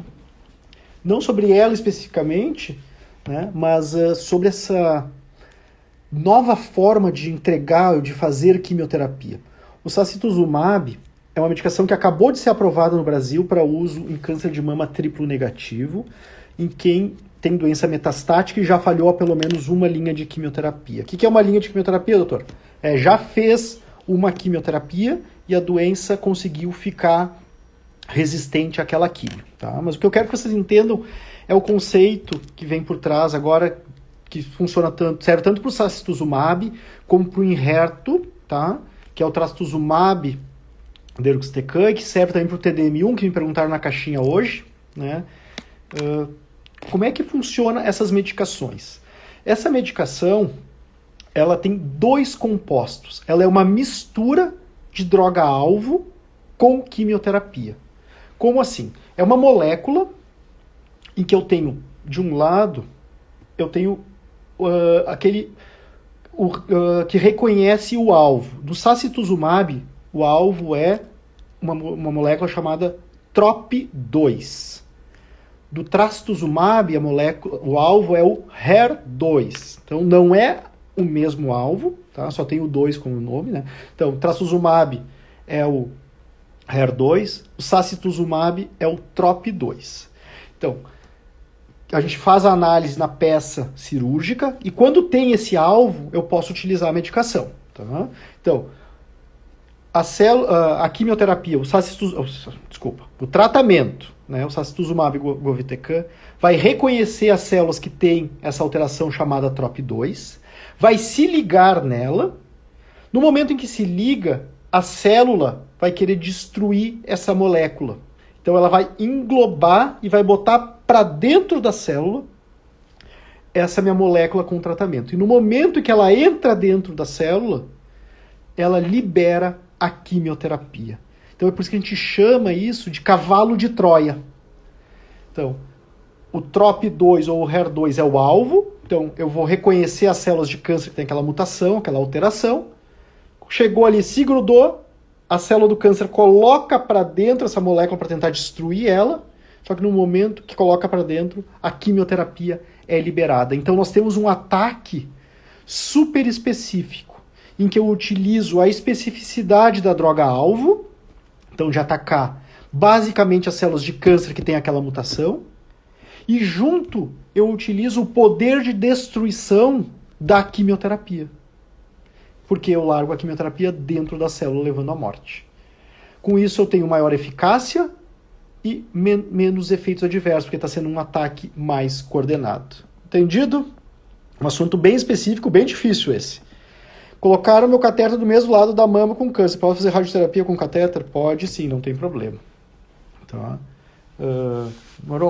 Não sobre ela especificamente, né, mas sobre essa nova forma de entregar, de fazer quimioterapia. O sacituzumab é uma medicação que acabou de ser aprovada no Brasil para uso em câncer de mama triplo negativo, em quem tem doença metastática e já falhou a pelo menos uma linha de quimioterapia. O que é uma linha de quimioterapia, doutor? Já fez uma quimioterapia e a doença conseguiu ficar resistente àquela quimio. Tá? Mas o que eu quero que vocês entendam é o conceito que vem por trás agora, que funciona serve tanto para o sacituzumab como para o Enhertu, tá? Que é o trastuzumab deruxtecan, que serve também para o TDM1, que me perguntaram na caixinha hoje, né? Como é que funciona essas medicações? Essa medicação, ela tem dois compostos. Ela é uma mistura de droga-alvo com quimioterapia. Como assim? É uma molécula em que eu tenho, de um lado, eu tenho que reconhece o alvo. Do sacituzumab, o alvo é uma molécula chamada TROP2. Do trastuzumab, o alvo é o HER2. Então, não é o mesmo alvo, tá? Só tem o 2 como nome, né? Então, o trastuzumab é o HER2, o sacituzumab é o TROP2. Então, a gente faz a análise na peça cirúrgica e quando tem esse alvo, eu posso utilizar a medicação. Tá? Então, a quimioterapia, o tratamento, né, o sacituzumab govitecan, vai reconhecer as células que têm essa alteração chamada TROP2, vai se ligar nela. No momento em que se liga, a célula vai querer destruir essa molécula. Então ela vai englobar e vai botar para dentro da célula essa minha molécula com tratamento. E no momento que ela entra dentro da célula, ela libera a quimioterapia. Então é por isso que a gente chama isso de cavalo de Troia. Então, o TROP2 ou o HER2 é o alvo. Então eu vou reconhecer as células de câncer que tem aquela mutação, aquela alteração. Chegou ali, se grudou, a célula do câncer coloca para dentro essa molécula para tentar destruir ela, só que no momento que coloca para dentro, a quimioterapia é liberada. Então nós temos um ataque super específico, em que eu utilizo a especificidade da droga-alvo, então de atacar basicamente as células de câncer que tem aquela mutação, e junto eu utilizo o poder de destruição da quimioterapia. Porque eu largo a quimioterapia dentro da célula, levando à morte. Com isso, eu tenho maior eficácia e menos efeitos adversos, porque está sendo um ataque mais coordenado. Entendido? Um assunto bem específico, bem difícil esse. Colocaram meu catéter do mesmo lado da mama com câncer. Pode fazer radioterapia com catéter? Pode sim, não tem problema. Tá?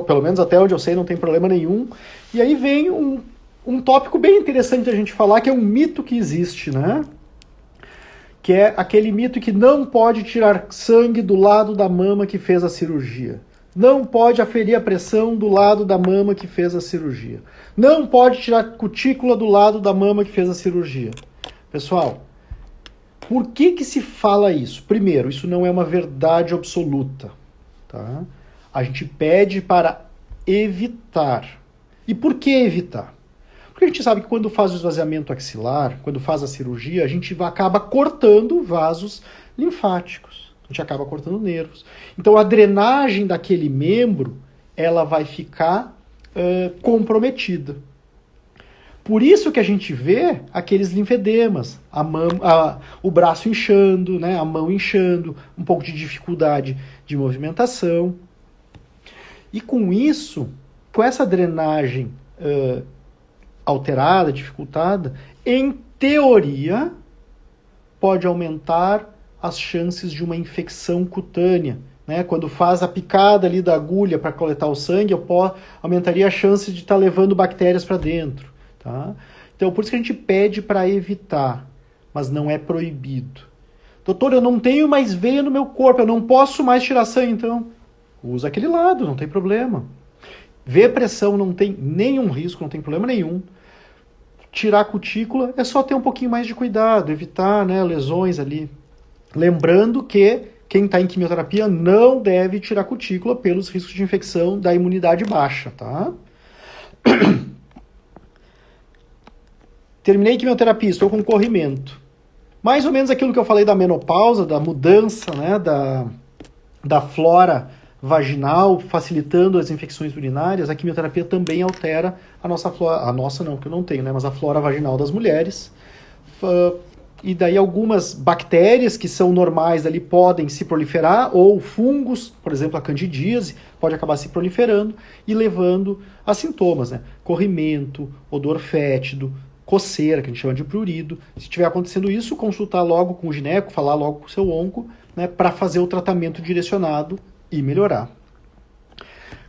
Pelo menos até onde eu sei, não tem problema nenhum. E aí vem um tópico bem interessante a gente falar, que é um mito que existe, né? Que é aquele mito que não pode tirar sangue do lado da mama que fez a cirurgia. Não pode aferir a pressão do lado da mama que fez a cirurgia. Não pode tirar cutícula do lado da mama que fez a cirurgia. Pessoal, por que se fala isso? Primeiro, isso não é uma verdade absoluta. Tá? A gente pede para evitar. E por que evitar? Porque a gente sabe que quando faz o esvaziamento axilar, quando faz a cirurgia, a gente acaba cortando vasos linfáticos. A gente acaba cortando nervos. Então a drenagem daquele membro, ela vai ficar comprometida. Por isso que a gente vê aqueles linfedemas, o braço inchando, né, a mão inchando, um pouco de dificuldade de movimentação. E com isso, com essa drenagem alterada, dificultada, em teoria, pode aumentar as chances de uma infecção cutânea. Né? Quando faz a picada ali da agulha para coletar o sangue, aumentaria a chance de estar levando bactérias para dentro. Tá? Então, por isso que a gente pede para evitar, mas não é proibido. Doutor, eu não tenho mais veia no meu corpo, eu não posso mais tirar sangue, então usa aquele lado, não tem problema. Ver pressão não tem nenhum risco, não tem problema nenhum. Tirar a cutícula é só ter um pouquinho mais de cuidado, evitar, né, lesões ali. Lembrando que quem está em quimioterapia não deve tirar a cutícula pelos riscos de infecção da imunidade baixa, tá? Terminei quimioterapia, estou com corrimento. Mais ou menos aquilo que eu falei da menopausa, da mudança, né, da flora vaginal, facilitando as infecções urinárias, a quimioterapia também altera a nossa flora, a nossa não, que eu não tenho, né, mas a flora vaginal das mulheres. E daí algumas bactérias que são normais ali podem se proliferar, ou fungos, por exemplo, a candidíase, pode acabar se proliferando e levando a sintomas, né? Corrimento, odor fétido, coceira, que a gente chama de prurido. Se estiver acontecendo isso, consultar logo com o gineco, falar logo com o seu onco, né, para fazer o tratamento direcionado e melhorar.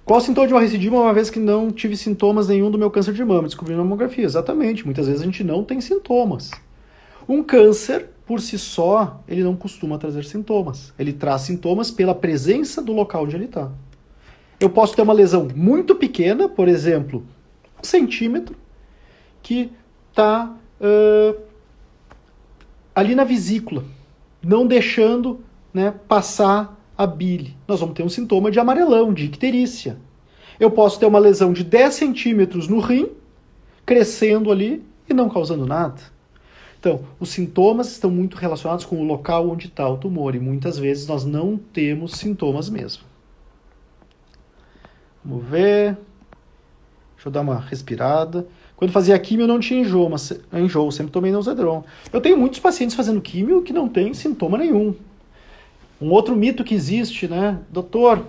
Qual o sintoma de uma recidima, uma vez que não tive sintomas nenhum do meu câncer de mama? Descobri na mamografia. Exatamente, muitas vezes a gente não tem sintomas. Um câncer, por si só, ele não costuma trazer sintomas. Ele traz sintomas pela presença do local onde ele está. Eu posso ter uma lesão muito pequena, por exemplo, 1 centímetro, que está ali na vesícula, não deixando, né, passar a bile. Nós vamos ter um sintoma de amarelão, de icterícia. Eu posso ter uma lesão de 10 centímetros no rim, crescendo ali e não causando nada. Então, os sintomas estão muito relacionados com o local onde está o tumor, e muitas vezes nós não temos sintomas mesmo. Vamos ver. Deixa eu dar uma respirada. Quando fazia químio eu não tinha enjoo, sempre tomei Neuzedron. Eu tenho muitos pacientes fazendo químio que não tem sintoma nenhum. Um outro mito que existe, né? Doutor,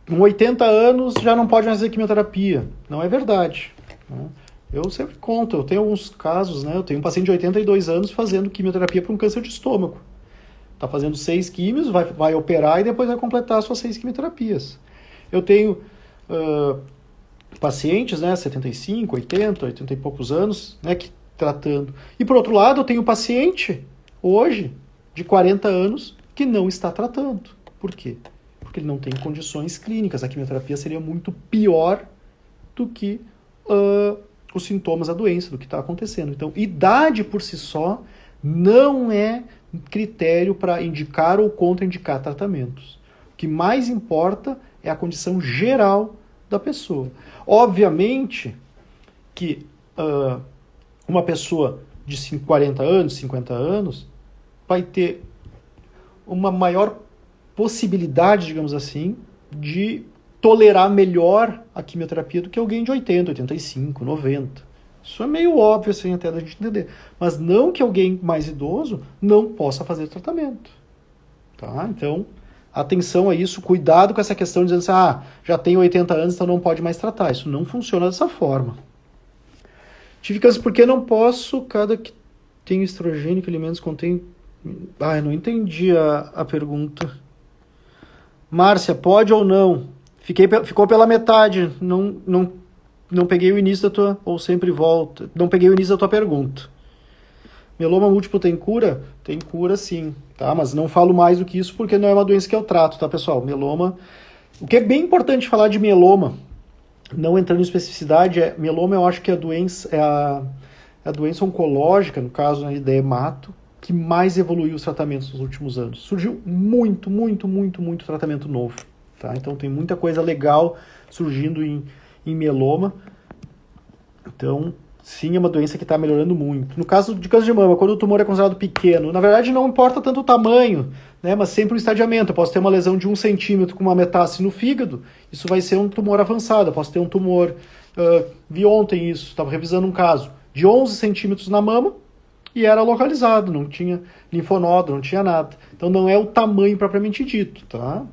com 80 anos já não pode mais fazer quimioterapia. Não é verdade. Eu sempre conto, eu tenho alguns casos, né? Eu tenho um paciente de 82 anos fazendo quimioterapia para um câncer de estômago. Está fazendo 6 químios, vai operar e depois vai completar as suas 6 quimioterapias. Eu tenho pacientes, né, 75, 80, 80 e poucos anos, né, que tratando. E por outro lado, eu tenho paciente hoje de 40 anos que não está tratando. Por quê? Porque ele não tem condições clínicas. A quimioterapia seria muito pior do que os sintomas da doença, do que está acontecendo. Então, idade por si só não é critério para indicar ou contraindicar tratamentos. O que mais importa é a condição geral da pessoa. Obviamente que uma pessoa de 40 anos, 50 anos, vai ter uma maior possibilidade, digamos assim, de tolerar melhor a quimioterapia do que alguém de 80, 85, 90. Isso é meio óbvio, assim, até da gente entender. Mas não que alguém mais idoso não possa fazer tratamento. Tá? Então, atenção a isso, cuidado com essa questão de dizer assim, já tenho 80 anos, então não pode mais tratar. Isso não funciona dessa forma. Tive câncer porque não posso, cada que tem estrogênio, que alimentos contém... eu não entendi a pergunta. Márcia, pode ou não? Ficou pela metade, não peguei o início da tua, ou sempre volta, não peguei o início da tua pergunta. Mieloma múltiplo tem cura? Tem cura sim, tá? Mas não falo mais do que isso porque não é uma doença que eu trato, tá, pessoal? Mieloma, o que é bem importante falar de mieloma, não entrando em especificidade, mieloma eu acho que a doença é a doença oncológica, no caso da hemato, que mais evoluiu os tratamentos nos últimos anos. Surgiu muito tratamento novo. Tá? Então tem muita coisa legal surgindo em mieloma. Então, sim, é uma doença que está melhorando muito. No caso de câncer de mama, quando o tumor é considerado pequeno, na verdade não importa tanto o tamanho, né? Mas sempre um estadiamento. Eu posso ter uma lesão de 1 centímetro com uma metástase no fígado, isso vai ser um tumor avançado. Eu posso ter um tumor Vi ontem isso, estava revisando um caso de 11 centímetros na mama e era localizado, não tinha linfonodo, não tinha nada. Então não é o tamanho propriamente dito, tá?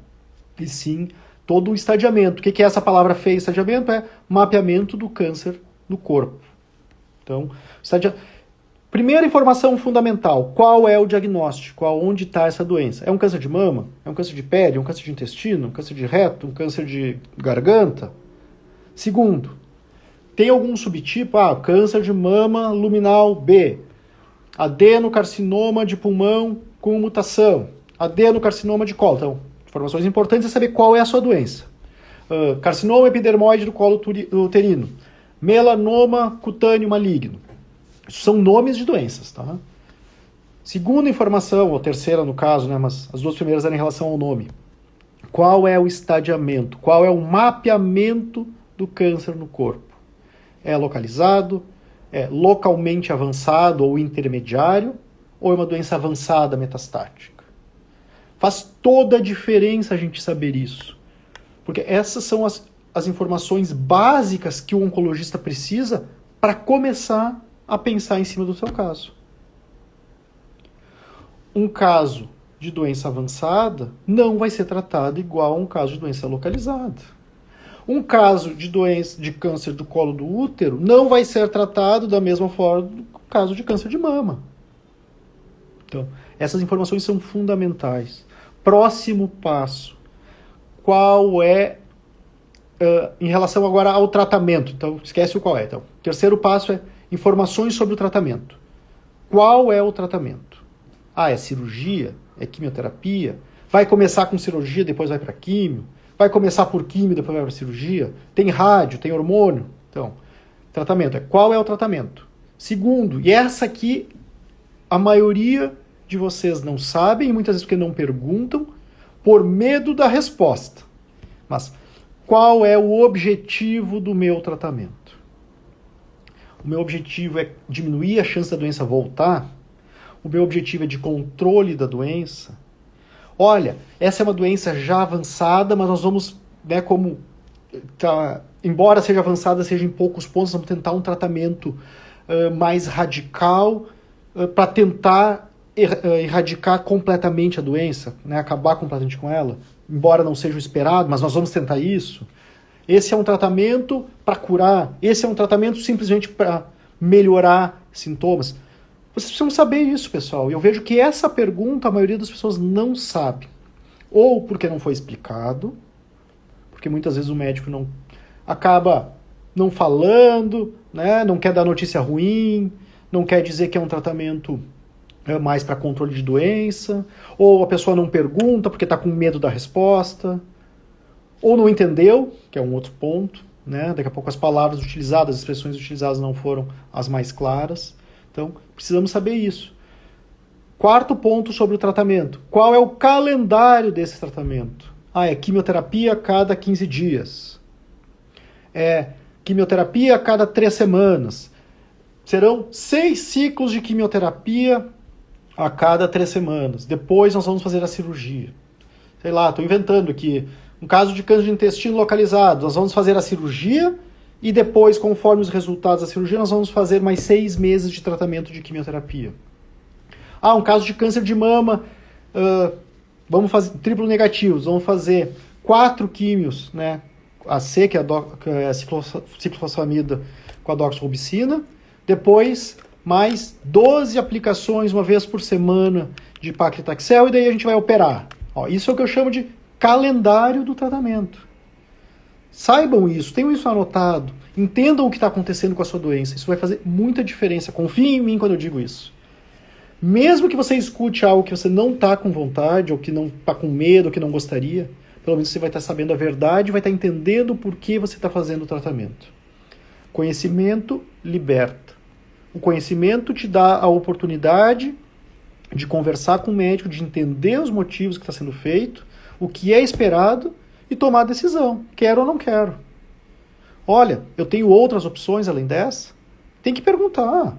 E sim todo o estadiamento. O que é essa palavra feia, estadiamento? É mapeamento do câncer no corpo. Então, primeira informação fundamental, qual é o diagnóstico? Onde está essa doença? É um câncer de mama? É um câncer de pele? É um câncer de intestino? Um câncer de reto? Um câncer de garganta? Segundo, tem algum subtipo? Câncer de mama luminal B, adenocarcinoma de pulmão com mutação, adenocarcinoma de colo. Então, informações importantes é saber qual é a sua doença. Carcinoma epidermoide do colo uterino, melanoma cutâneo maligno. Isso são nomes de doenças, tá? Segunda informação, ou terceira no caso, né, mas as duas primeiras eram em relação ao nome. Qual é o estadiamento? Qual é o mapeamento do câncer no corpo? É localizado? É localmente avançado ou intermediário? Ou é uma doença avançada metastática? Faz toda a diferença a gente saber isso. Porque essas são as informações básicas que o oncologista precisa para começar a pensar em cima do seu caso. Um caso de doença avançada não vai ser tratado igual a um caso de doença localizada. Um caso de doença de câncer do colo do útero não vai ser tratado da mesma forma do caso de câncer de mama. Então, essas informações são fundamentais. Próximo passo. Qual é, em relação agora ao tratamento? Então, esquece o qual é. Então, o terceiro passo é informações sobre o tratamento. Qual é o tratamento? É cirurgia? É quimioterapia? Vai começar com cirurgia, depois vai para químio? Vai começar por químio, depois vai para cirurgia? Tem rádio, tem hormônio? Então, tratamento. Qual é o tratamento? Segundo, e essa aqui a maioria de vocês não sabem, e muitas vezes porque não perguntam, por medo da resposta. Mas qual é o objetivo do meu tratamento? O meu objetivo é diminuir a chance da doença voltar? O meu objetivo é de controle da doença? Olha, essa é uma doença já avançada, mas nós vamos, né, embora seja avançada, seja em poucos pontos, vamos tentar um tratamento mais radical para tentar erradicar completamente a doença, né, acabar completamente com ela, embora não seja o esperado, mas nós vamos tentar isso. Esse é um tratamento para curar, esse é um tratamento simplesmente para melhorar sintomas. Vocês precisam saber isso, pessoal. E eu vejo que essa pergunta a maioria das pessoas não sabe. Ou porque não foi explicado, porque muitas vezes o médico acaba não falando, né, não quer dar notícia ruim, não quer dizer que é um tratamento mais para controle de doença, ou a pessoa não pergunta porque está com medo da resposta, ou não entendeu, que é um outro ponto, né? Daqui a pouco as palavras utilizadas, as expressões utilizadas não foram as mais claras. Então, precisamos saber isso. Quarto ponto sobre o tratamento. Qual é o calendário desse tratamento? É quimioterapia a cada 15 dias. É quimioterapia a cada 3 semanas. Serão 6 ciclos de quimioterapia a cada 3 semanas. Depois nós vamos fazer a cirurgia. Sei lá, estou inventando aqui. Um caso de câncer de intestino localizado, nós vamos fazer a cirurgia e depois, conforme os resultados da cirurgia, nós vamos fazer mais 6 meses de tratamento de quimioterapia. Um caso de câncer de mama, vamos fazer triplo negativos, vamos fazer 4 químios, né? A C, que é a ciclofosfamida com a doxorubicina, depois mais 12 aplicações uma vez por semana de paclitaxel e daí a gente vai operar. Isso é o que eu chamo de calendário do tratamento. Saibam isso, tenham isso anotado, entendam o que está acontecendo com a sua doença. Isso vai fazer muita diferença. Confiem em mim quando eu digo isso. Mesmo que você escute algo que você não está com vontade, ou que não está com medo, ou que não gostaria, pelo menos você vai estar sabendo a verdade, vai estar entendendo por que você está fazendo o tratamento. Conhecimento liberta. O conhecimento te dá a oportunidade de conversar com o médico, de entender os motivos que está sendo feito, o que é esperado e tomar a decisão. Quero ou não quero. Olha, eu tenho outras opções além dessa? Tem que perguntar.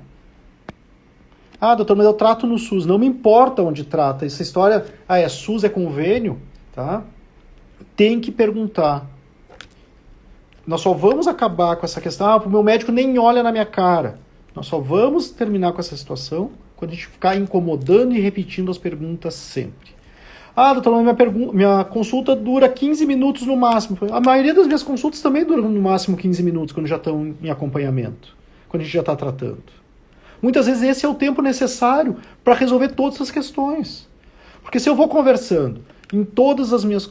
Doutor, mas eu trato no SUS. Não me importa onde trata. Essa história, é SUS, é convênio, tá? Tem que perguntar. Nós só vamos acabar com essa questão, o meu médico nem olha na minha cara. Nós só vamos terminar com essa situação quando a gente ficar incomodando e repetindo as perguntas sempre. Doutor, minha consulta dura 15 minutos no máximo. A maioria das minhas consultas também duram no máximo 15 minutos, quando já estão em acompanhamento, quando a gente já está tratando. Muitas vezes esse é o tempo necessário para resolver todas essas questões. Porque se eu vou conversando em todas as minhas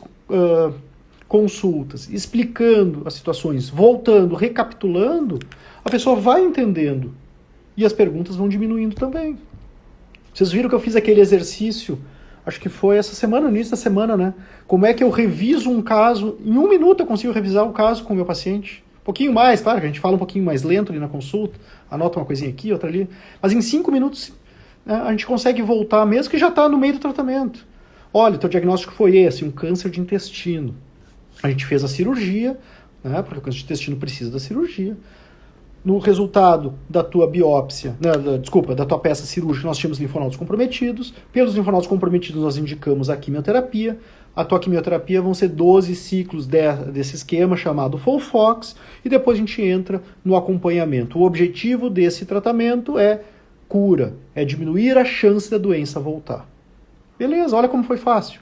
consultas, explicando as situações, voltando, recapitulando, a pessoa vai entendendo. E as perguntas vão diminuindo também. Vocês viram que eu fiz aquele exercício, acho que foi essa semana, no início da semana, né? Como é que eu reviso um caso, em 1 minuto eu consigo revisar o caso com o meu paciente. Um pouquinho mais, claro, que a gente fala um pouquinho mais lento ali na consulta, anota uma coisinha aqui, outra ali. Mas em 5 minutos, né, a gente consegue voltar, mesmo que já está no meio do tratamento. Olha, teu diagnóstico foi esse, um câncer de intestino. A gente fez a cirurgia, né, porque o câncer de intestino precisa da cirurgia. No resultado da tua biópsia, da tua peça cirúrgica, nós tínhamos linfonodos comprometidos. Pelos linfonodos comprometidos, nós indicamos a quimioterapia. A tua quimioterapia vão ser 12 ciclos desse esquema chamado FOLFOX, e depois a gente entra no acompanhamento. O objetivo desse tratamento é cura, é diminuir a chance da doença voltar. Beleza, olha como foi fácil.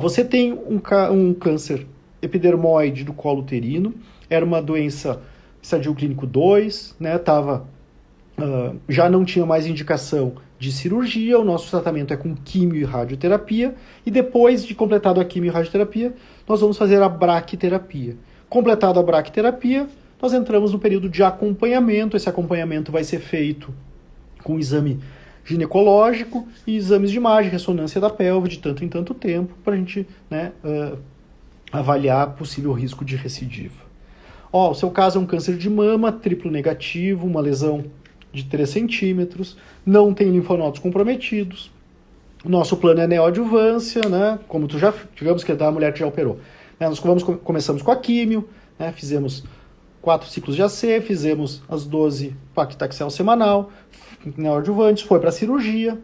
Você tem um câncer epidermoide do colo uterino, era uma doença estadio clínico 2, né, já não tinha mais indicação de cirurgia, o nosso tratamento é com quimio e radioterapia, e depois de completado a quimio e radioterapia, nós vamos fazer a braquiterapia. Completado a braquiterapia, nós entramos no período de acompanhamento. Esse acompanhamento vai ser feito com exame ginecológico e exames de imagem, ressonância da pelve, de tanto em tanto tempo, para a gente, né, avaliar possível risco de recidiva. O seu caso é um câncer de mama, triplo negativo, uma lesão de 3 centímetros, não tem linfonodos comprometidos. O nosso plano é neoadjuvância, né? Como digamos que é da mulher que já operou. Nós começamos com a químio, né? Fizemos 4 ciclos de AC, fizemos as 12 paclitaxel semanal, neoadjuvantes, foi para a cirurgia,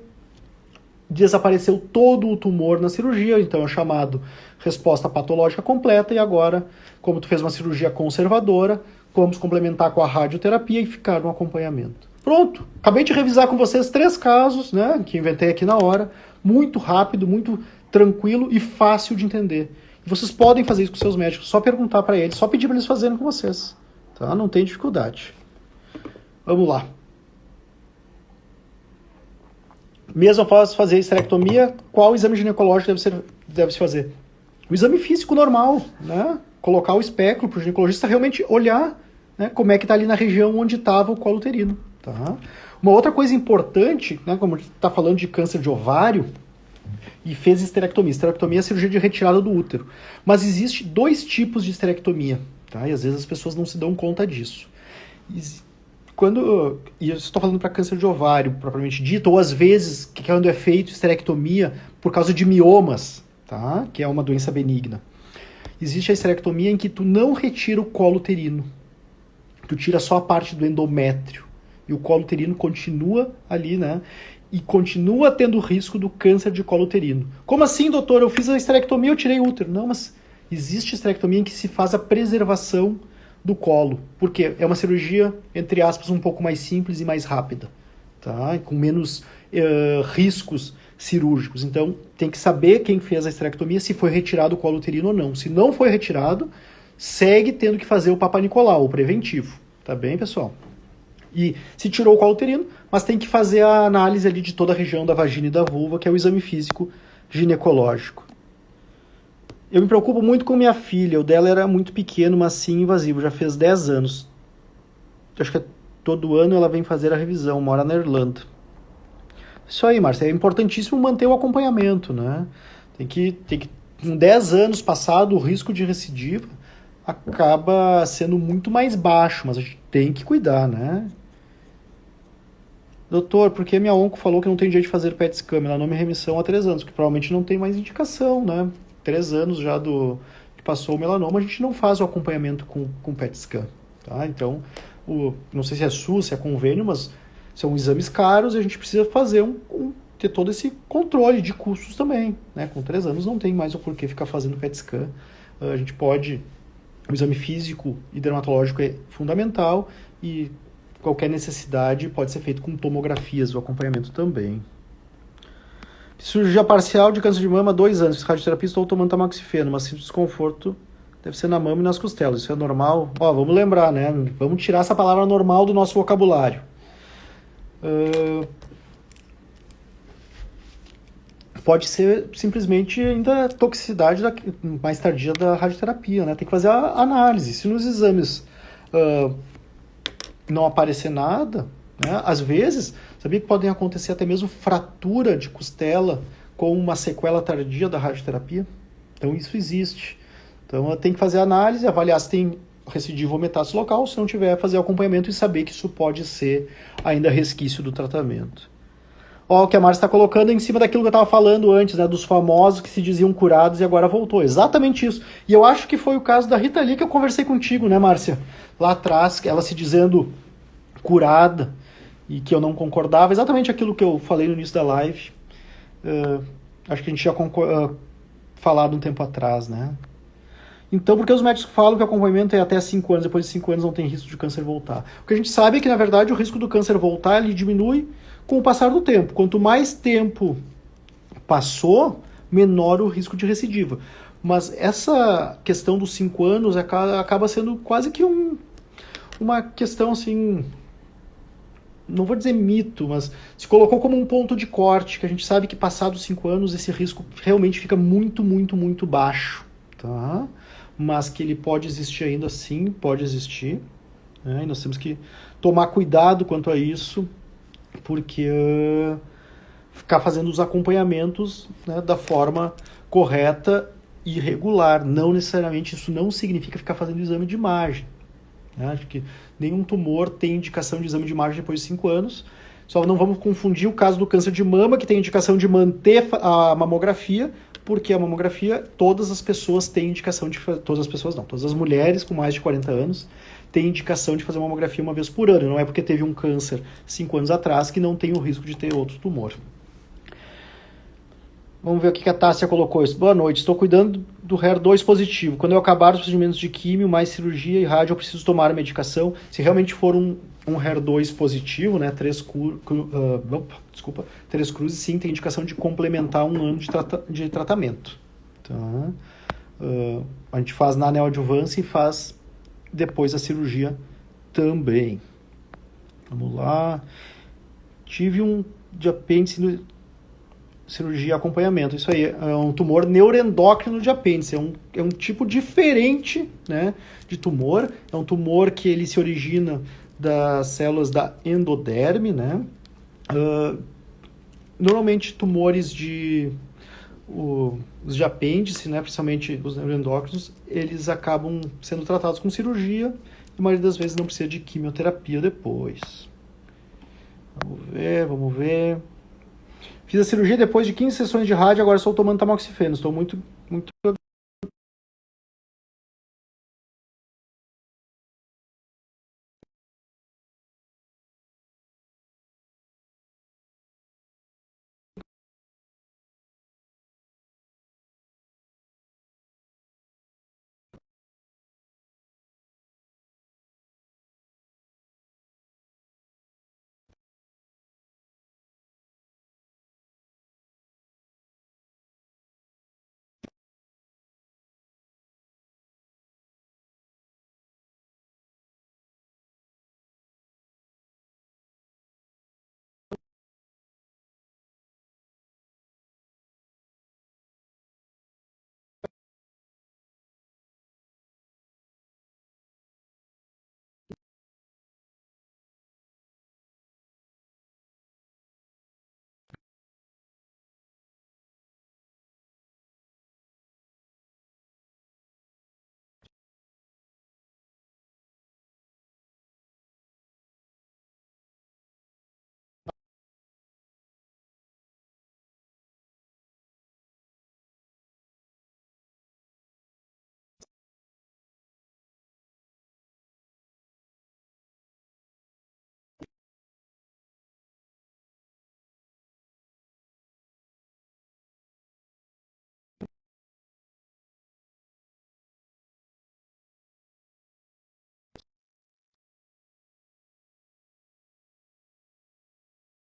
desapareceu todo o tumor na cirurgia, então é chamado resposta patológica completa, e agora, como tu fez uma cirurgia conservadora, vamos complementar com a radioterapia e ficar no acompanhamento. Pronto, acabei de revisar com vocês 3 casos, né, que inventei aqui na hora, muito rápido, muito tranquilo e fácil de entender. E vocês podem fazer isso com seus médicos, só perguntar para eles, só pedir para eles fazerem com vocês, tá? Não tem dificuldade. Vamos lá. Mesmo após fazer a esterectomia, qual exame ginecológico deve se fazer? O exame físico normal, né? Colocar o espéculo para o ginecologista realmente olhar, né, como é que está ali na região onde estava o colo uterino. Tá? Uma outra coisa importante, né, como a gente está falando de câncer de ovário, e fez esterectomia. Esterectomia é a cirurgia de retirada do útero. Mas existe 2 tipos de esterectomia, tá? E às vezes as pessoas não se dão conta disso. E eu estou falando para câncer de ovário, propriamente dito, ou às vezes, quando é feito esterectomia por causa de miomas, tá? Que é uma doença benigna. Existe a esterectomia em que tu não retira o colo uterino. Tu tira só a parte do endométrio. E o colo uterino continua ali, né? E continua tendo risco do câncer de colo uterino. Como assim, doutor? Eu fiz a esterectomia, eu tirei o útero. Não, mas existe esterectomia em que se faz a preservação do colo. Porque é uma cirurgia, entre aspas, um pouco mais simples e mais rápida. Tá? Com menos riscos cirúrgicos. Então, tem que saber quem fez a esterectomia, se foi retirado o colo uterino ou não. Se não foi retirado, segue tendo que fazer o Papa Nicolau, o preventivo. Tá bem, pessoal? E se tirou o colo uterino, mas tem que fazer a análise ali de toda a região da vagina e da vulva, que é o exame físico ginecológico. Eu me preocupo muito com minha filha. O dela era muito pequeno, mas sim invasivo. Já fez 10 anos. Acho que todo ano ela vem fazer a revisão. Mora na Irlanda. Isso aí, Márcia. É importantíssimo manter o acompanhamento, né? Tem que com 10 anos passado, o risco de recidiva acaba sendo muito mais baixo, mas a gente tem que cuidar, né? Doutor, porque minha onco falou que não tem jeito de fazer PET scan? Ela não me remissão há 3 anos, que provavelmente não tem mais indicação, né? 3 anos já que passou o melanoma, a gente não faz o acompanhamento com PET scan, tá? Então, não sei se é SUS, se é convênio, mas são exames caros e a gente precisa fazer ter todo esse controle de custos também, né? Com 3 anos não tem mais o porquê ficar fazendo PET scan. A gente pode O exame físico e dermatológico é fundamental e qualquer necessidade pode ser feito com tomografias, o acompanhamento também. Cirurgia parcial de câncer de mama, 2 anos. Fiz radioterapia, estou tomando tamoxifeno, mas sinto desconforto, deve ser na mama e nas costelas. Isso é normal? Ó, vamos lembrar, né? Vamos tirar essa palavra normal do nosso vocabulário. Pode ser simplesmente ainda toxicidade mais tardia da radioterapia, né? Tem que fazer a análise. Se nos exames não aparecer nada, né? Às vezes, sabia que podem acontecer até mesmo fratura de costela com uma sequela tardia da radioterapia? Então isso existe. Então tem que fazer a análise, avaliar se tem recidivo ou metástase local, se não tiver, fazer o acompanhamento e saber que isso pode ser ainda resquício do tratamento. Ó, o que a Márcia está colocando em cima daquilo que eu estava falando antes, né, dos famosos que se diziam curados e agora voltou. Exatamente isso. E eu acho que foi o caso da Rita Lee que eu conversei contigo, né, Márcia? Lá atrás, ela se dizendo curada e que eu não concordava. Exatamente aquilo que eu falei no início da live. Acho que a gente já falado um tempo atrás, né? Então, por que os médicos falam que o acompanhamento é até 5 anos, depois de 5 anos não tem risco de câncer voltar? O que a gente sabe é que, na verdade, o risco do câncer voltar ele diminui com o passar do tempo. Quanto mais tempo passou, menor o risco de recidiva. Mas essa questão dos 5 anos acaba sendo quase que uma questão assim, não vou dizer mito, mas se colocou como um ponto de corte, que a gente sabe que passados 5 anos esse risco realmente fica muito, muito, muito baixo, tá? Mas que ele pode existir ainda assim, pode existir, né? E nós temos que tomar cuidado quanto a isso, porque ficar fazendo os acompanhamentos, né, da forma correta e regular. Não necessariamente isso não significa ficar fazendo exame de imagem. Né? Acho que nenhum tumor tem indicação de exame de imagem depois de 5 anos. Só não vamos confundir o caso do câncer de mama, que tem indicação de manter a mamografia, porque a mamografia, todas as pessoas têm indicação de fazer, todas as pessoas não, todas as mulheres com mais de 40 anos têm indicação de fazer mamografia uma vez por ano. Não é porque teve um câncer 5 anos atrás que não tem o risco de ter outro tumor. Vamos ver o que a Tássia colocou. Boa noite, estou cuidando do HER2 positivo. Quando eu acabar os procedimentos de químio, mais cirurgia e rádio, eu preciso tomar a medicação. Se realmente for um HER2 positivo, né, 3 cruzes, sim, tem indicação de complementar 1 ano de tratamento. Tá? A gente faz na neoadjuvância e faz depois a cirurgia também. Vamos lá. Tive um de apêndice cirurgia e acompanhamento. Isso aí é um tumor neuroendócrino de apêndice. É um tipo diferente, né, de tumor. É um tumor que ele se origina das células da endoderme, né? Normalmente tumores os de apêndice, né, principalmente os neuroendócrinos, eles acabam sendo tratados com cirurgia e a maioria das vezes não precisa de quimioterapia depois. Vamos ver. Fiz a cirurgia depois de 15 sessões de rádio, agora estou tomando tamoxifeno. Estou muito